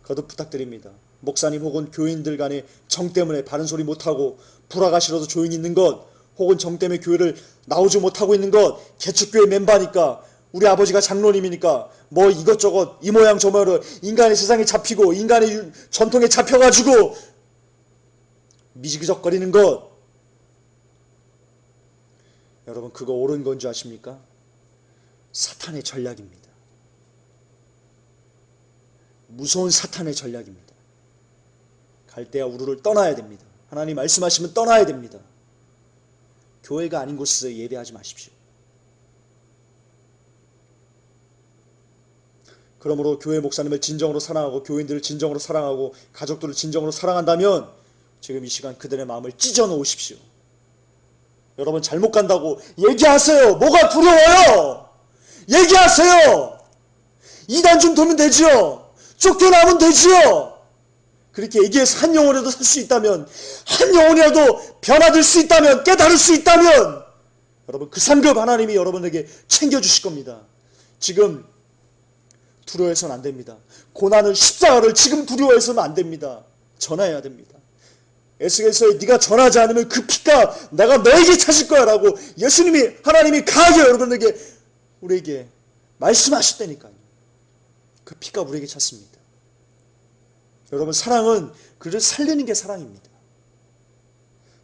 거듭 부탁드립니다. 목사님 혹은 교인들 간의 정 때문에 바른 소리 못하고 불화가 싫어서 조용히 있는 것, 혹은 정 때문에 교회를 나오지 못하고 있는 것, 개척교회 멤버니까, 우리 아버지가 장로님이니까 뭐 이것저것 이 모양 저 모양으로 인간의 세상에 잡히고 인간의 전통에 잡혀가지고 미지그적거리는 것, 여러분 그거 옳은 건 줄 아십니까? 사탄의 전략입니다. 무서운 사탄의 전략입니다. 갈대아 우르를 떠나야 됩니다. 하나님 말씀하시면 떠나야 됩니다. 교회가 아닌 곳에서 예배하지 마십시오. 그러므로 교회 목사님을 진정으로 사랑하고 교인들을 진정으로 사랑하고 가족들을 진정으로 사랑한다면 지금 이 시간 그들의 마음을 찢어 놓으십시오. 여러분 잘못 간다고 얘기하세요. 뭐가 두려워요? 얘기하세요. 이단 좀 두면 되지요. 쫓겨나면 되지요. 그렇게 얘기해서 한 영혼이라도 살 수 있다면, 한 영혼이라도 변화될 수 있다면, 깨달을 수 있다면 여러분 그 상급 하나님이 여러분에게 챙겨주실 겁니다. 지금 두려워해서는 안 됩니다. 고난을, 십자가를 지금 두려워해서는 안 됩니다. 전해야 됩니다. 에스겔서에 네가 전하지 않으면 그 피가 내가 너에게 찾을 거야 라고 예수님이, 하나님이 강하게 여러분에게, 우리에게 말씀하셨다니까요. 그 피가 우리에게 찾습니다. 여러분 사랑은 그를 살리는 게 사랑입니다.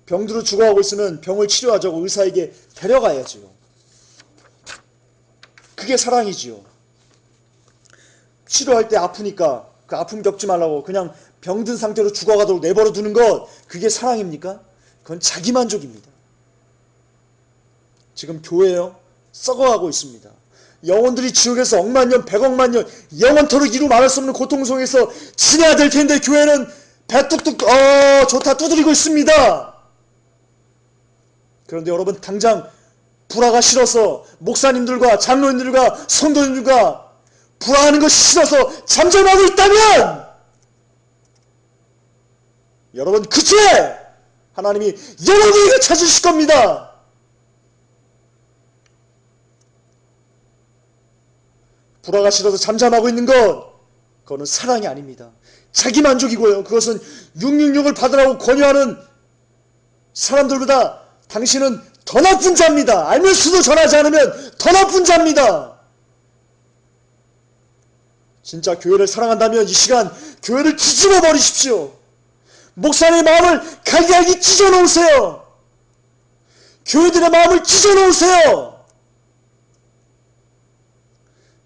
병들어 죽어가고 있으면 병을 치료하자고 의사에게 데려가야지요. 그게 사랑이지요. 치료할 때 아프니까 그 아픔 겪지 말라고 그냥 병든 상태로 죽어가도록 내버려 두는 것, 그게 사랑입니까? 그건 자기만족입니다. 지금 교회요 썩어가고 있습니다. 영혼들이 지옥에서 억만 년, 백억만 년 영원토록 이루 말할 수 없는 고통 속에서 지내야 될 텐데 교회는 배 뚝뚝 좋다 두드리고 있습니다. 그런데 여러분 당장 불화가 싫어서 목사님들과 장로님들과 성도님들과 불화하는 것이 싫어서 잠잠하고 있다면 여러분 그 죄 하나님이 여러분에게 찾으실 겁니다. 불화가 싫어서 잠잠하고 있는 것, 그거는 사랑이 아닙니다. 자기만족이고요. 그것은 666을 받으라고 권유하는 사람들보다 당신은 더 나쁜 자입니다. 알면서도 전하지 않으면 더 나쁜 자입니다. 진짜 교회를 사랑한다면 이 시간 교회를 뒤집어 버리십시오. 목사님의 마음을 갈기갈기 찢어 놓으세요. 교회들의 마음을 찢어 놓으세요.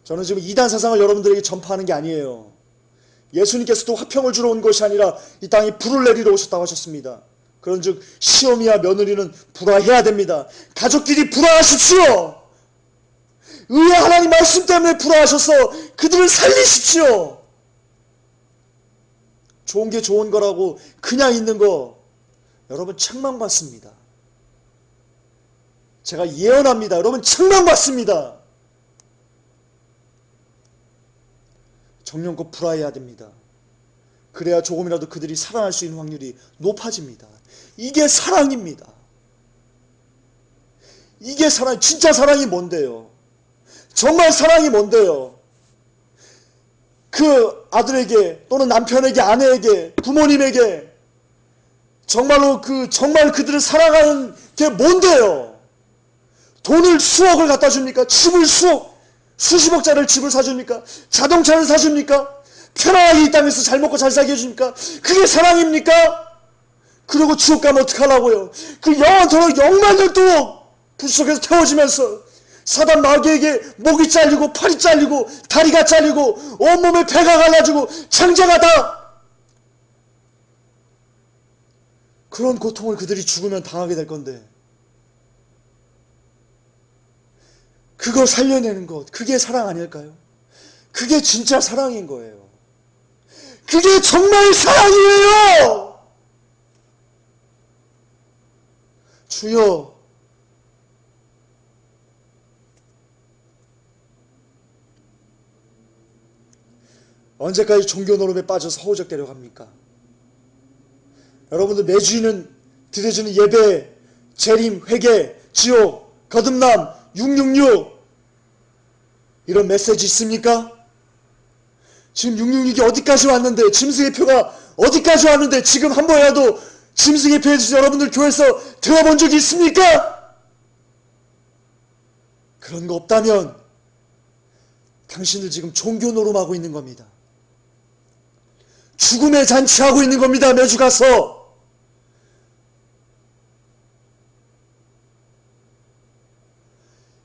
저는 지금 이단 사상을 여러분들에게 전파하는 게 아니에요. 예수님께서도 화평을 주러 온 것이 아니라 이 땅에 불을 내리러 오셨다고 하셨습니다. 그런즉 시험이야 며느리는 불화해야 됩니다. 가족끼리 불화하십시오. 의의 하나님 말씀 때문에 불화하셔서 그들을 살리십시오. 좋은 게 좋은 거라고 그냥 있는 거 여러분 책망받습니다. 제가 예언합니다. 여러분 책망받습니다. 정령껏 불화해야 됩니다. 그래야 조금이라도 그들이 살아날 수 있는 확률이 높아집니다. 이게 사랑입니다. 이게 사랑, 진짜 사랑이 뭔데요? 정말 사랑이 뭔데요? 그 아들에게 또는 남편에게, 아내에게, 부모님에게 정말로 정말 그들을 사랑하는 게 뭔데요? 돈을 수억을 갖다 줍니까? 집을 수십억짜리 집을 사줍니까? 자동차를 사줍니까? 편안하게 이 땅에서 잘 먹고 잘 살게 해줍니까? 그게 사랑입니까? 그리고 지옥 가면 어떡하려고요? 그 영원토록 6만 년 동안 불속에서 태워지면서 사단 마귀에게 목이 잘리고 팔이 잘리고 다리가 잘리고 온몸에 배가 갈라지고 창자가 다 그런 고통을 그들이 죽으면 당하게 될 건데 그거 살려내는 것, 그게 사랑 아닐까요? 그게 진짜 사랑인 거예요. 그게 정말 사랑이에요! 주여, 언제까지 종교 노름에 빠져서 허우적대려 합니까? 여러분들 매주는 드려지는 예배, 재림, 회개, 지옥, 거듭남, 666 이런 메시지 있습니까? 지금 666이 어디까지 왔는데, 짐승의 표가 어디까지 왔는데 지금 한 번이라도 짐승의 표에서 여러분들 교회에서 들어본 적이 있습니까? 그런 거 없다면 당신들 지금 종교 노름하고 있는 겁니다. 죽음의 잔치하고 있는 겁니다. 매주 가서.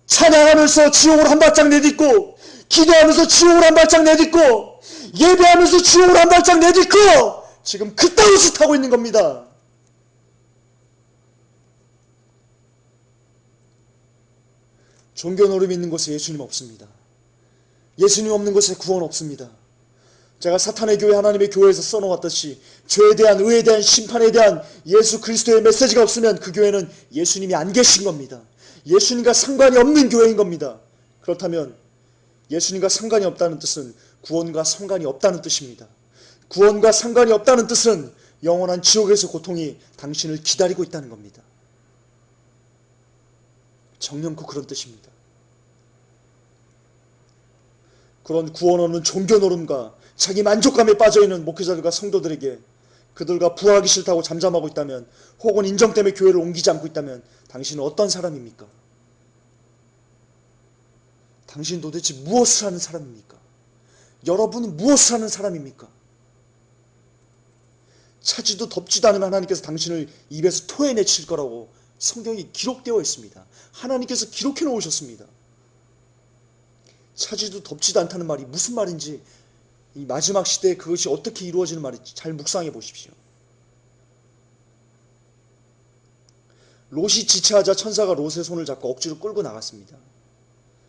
찬양하면서 지옥으로 한 발짝 내딛고, 기도하면서 지옥으로 한 발짝 내딛고, 예배하면서 지옥으로 한 발짝 내딛고 지금 그따위 짓 하고 있는 겁니다. 종교 노름이 있는 곳에 예수님 없습니다. 예수님 없는 곳에 구원 없습니다. 제가 사탄의 교회, 하나님의 교회에서 써놓았듯이 죄에 대한, 의에 대한, 심판에 대한 예수 그리스도의 메시지가 없으면 그 교회는 예수님이 안 계신 겁니다. 예수님과 상관이 없는 교회인 겁니다. 그렇다면 예수님과 상관이 없다는 뜻은 구원과 상관이 없다는 뜻입니다. 구원과 상관이 없다는 뜻은 영원한 지옥에서 고통이 당신을 기다리고 있다는 겁니다. 정령코 그런 뜻입니다. 그런 구원 없는 종교 노름과 자기 만족감에 빠져있는 목회자들과 성도들에게 그들과 부하기 싫다고 잠잠하고 있다면, 혹은 인정 때문에 교회를 옮기지 않고 있다면 당신은 어떤 사람입니까? 당신 도대체 무엇을 하는 사람입니까? 여러분은 무엇을 하는 사람입니까? 차지도 덥지도 않으면 하나님께서 당신을 입에서 토해내칠 거라고 성경이 기록되어 있습니다. 하나님께서 기록해 놓으셨습니다. 차지도 덥지도 않다는 말이 무슨 말인지, 이 마지막 시대에 그것이 어떻게 이루어지는 말인지 잘 묵상해 보십시오. 롯이 지체하자 천사가 롯의 손을 잡고 억지로 끌고 나갔습니다.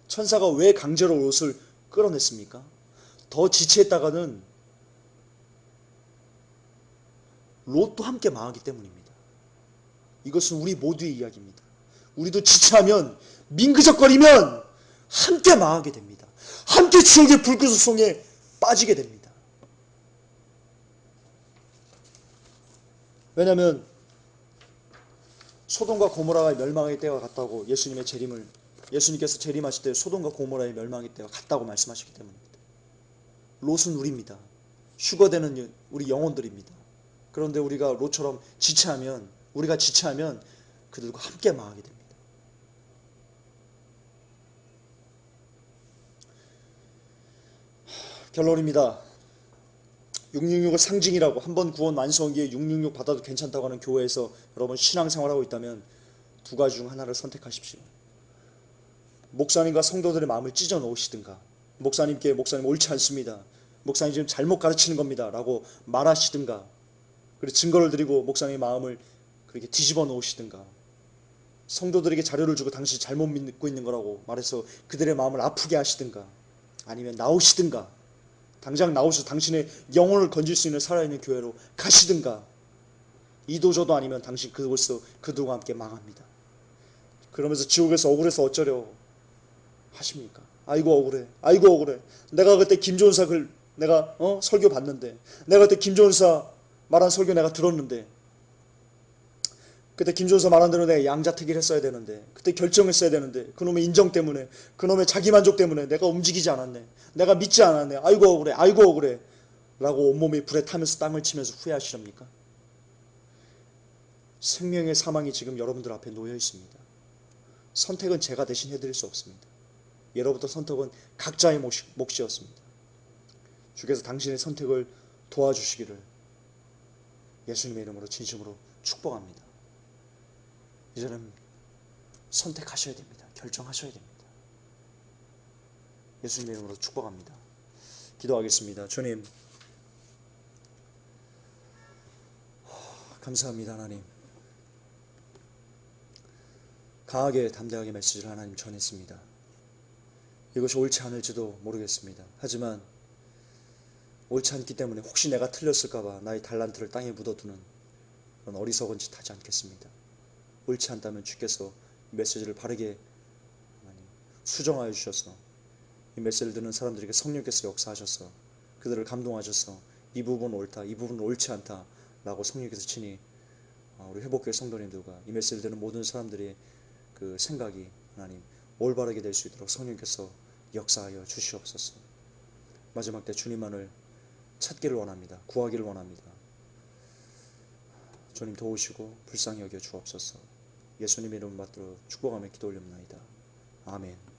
천사가 왜 강제로 롯을 끌어냈습니까? 더 지체했다가는 롯도 함께 망하기 때문입니다. 이것은 우리 모두의 이야기입니다. 우리도 지체하면, 민그적거리면 함께 망하게 됩니다. 함께 지옥의 불구속성에 빠지게 됩니다. 왜냐하면 소돔과 고모라가 멸망의 때가 갔다고, 예수님께서 재림하실 때 소돔과 고모라의 멸망의 때가 갔다고 말씀하셨기 때문입니다. 롯은 우리입니다. 휴거되는 우리 영혼들입니다. 그런데 우리가 롯처럼 우리가 지체하면 그들과 함께 망하게 됩니다. 결론입니다. 666을 상징이라고, 한번 구원 완성기에 666 받아도 괜찮다고 하는 교회에서 여러분 신앙생활하고 있다면 두 가지 중 하나를 선택하십시오. 목사님과 성도들의 마음을 찢어 놓으시든가, 목사님 옳지 않습니다, 목사님 지금 잘못 가르치는 겁니다 라고 말하시든가, 그리고 증거를 드리고 목사님의 마음을 그렇게 뒤집어 놓으시든가, 성도들에게 자료를 주고 당신이 잘못 믿고 있는 거라고 말해서 그들의 마음을 아프게 하시든가, 아니면 나오시든가, 당장 나오셔서 당신의 영혼을 건질 수 있는 살아있는 교회로 가시든가, 이도저도 아니면 당신 그곳에서 그들과 함께 망합니다. 그러면서 지옥에서 억울해서 어쩌려 하십니까? 아이고 억울해. 내가 그때 김종사 내가 설교 봤는데, 내가 그때 김종사 말한 설교 내가 들었는데, 그때 김종서 말한 대로 내가 양자택일 했어야 되는데, 그때 결정했어야 되는데, 그놈의 인정 때문에, 그놈의 자기만족 때문에 내가 움직이지 않았네. 내가 믿지 않았네. 아이고 억울해. 아이고 억울해. 라고 온몸이 불에 타면서 땅을 치면서 후회하시렵니까? 생명의 사망이 지금 여러분들 앞에 놓여 있습니다. 선택은 제가 대신 해드릴 수 없습니다. 예로부터 선택은 각자의 몫이었습니다. 주께서 당신의 선택을 도와주시기를 예수님의 이름으로 진심으로 축복합니다. 이제는 선택하셔야 됩니다. 결정하셔야 됩니다. 예수님의 이름으로 축복합니다. 기도하겠습니다. 주님, 감사합니다. 하나님, 강하게 담대하게 메시지를 하나님 전했습니다. 이것이 옳지 않을지도 모르겠습니다. 하지만 옳지 않기 때문에 혹시 내가 틀렸을까봐 나의 달란트를 땅에 묻어두는 그런 어리석은 짓 하지 않겠습니다. 옳지 않다면 주께서 이 메시지를 바르게 하나님 수정하여 주셔서 이 메시지를 듣는 사람들에게 성령께서 역사하셔서 그들을 감동하셔서 이 부분은 옳다, 이 부분은 옳지 않다 라고 성령께서 친히 우리 회복교회 성도님들과 이 메시지를 듣는 모든 사람들의 그 생각이 하나님 올바르게 될 수 있도록 성령께서 역사하여 주시옵소서. 마지막 때 주님만을 찾기를 원합니다. 구하기를 원합니다. 주님 도우시고 불쌍히 여겨 주옵소서. 예수님의 이름 받들어 축복하며 기도 올립나이다. 아멘.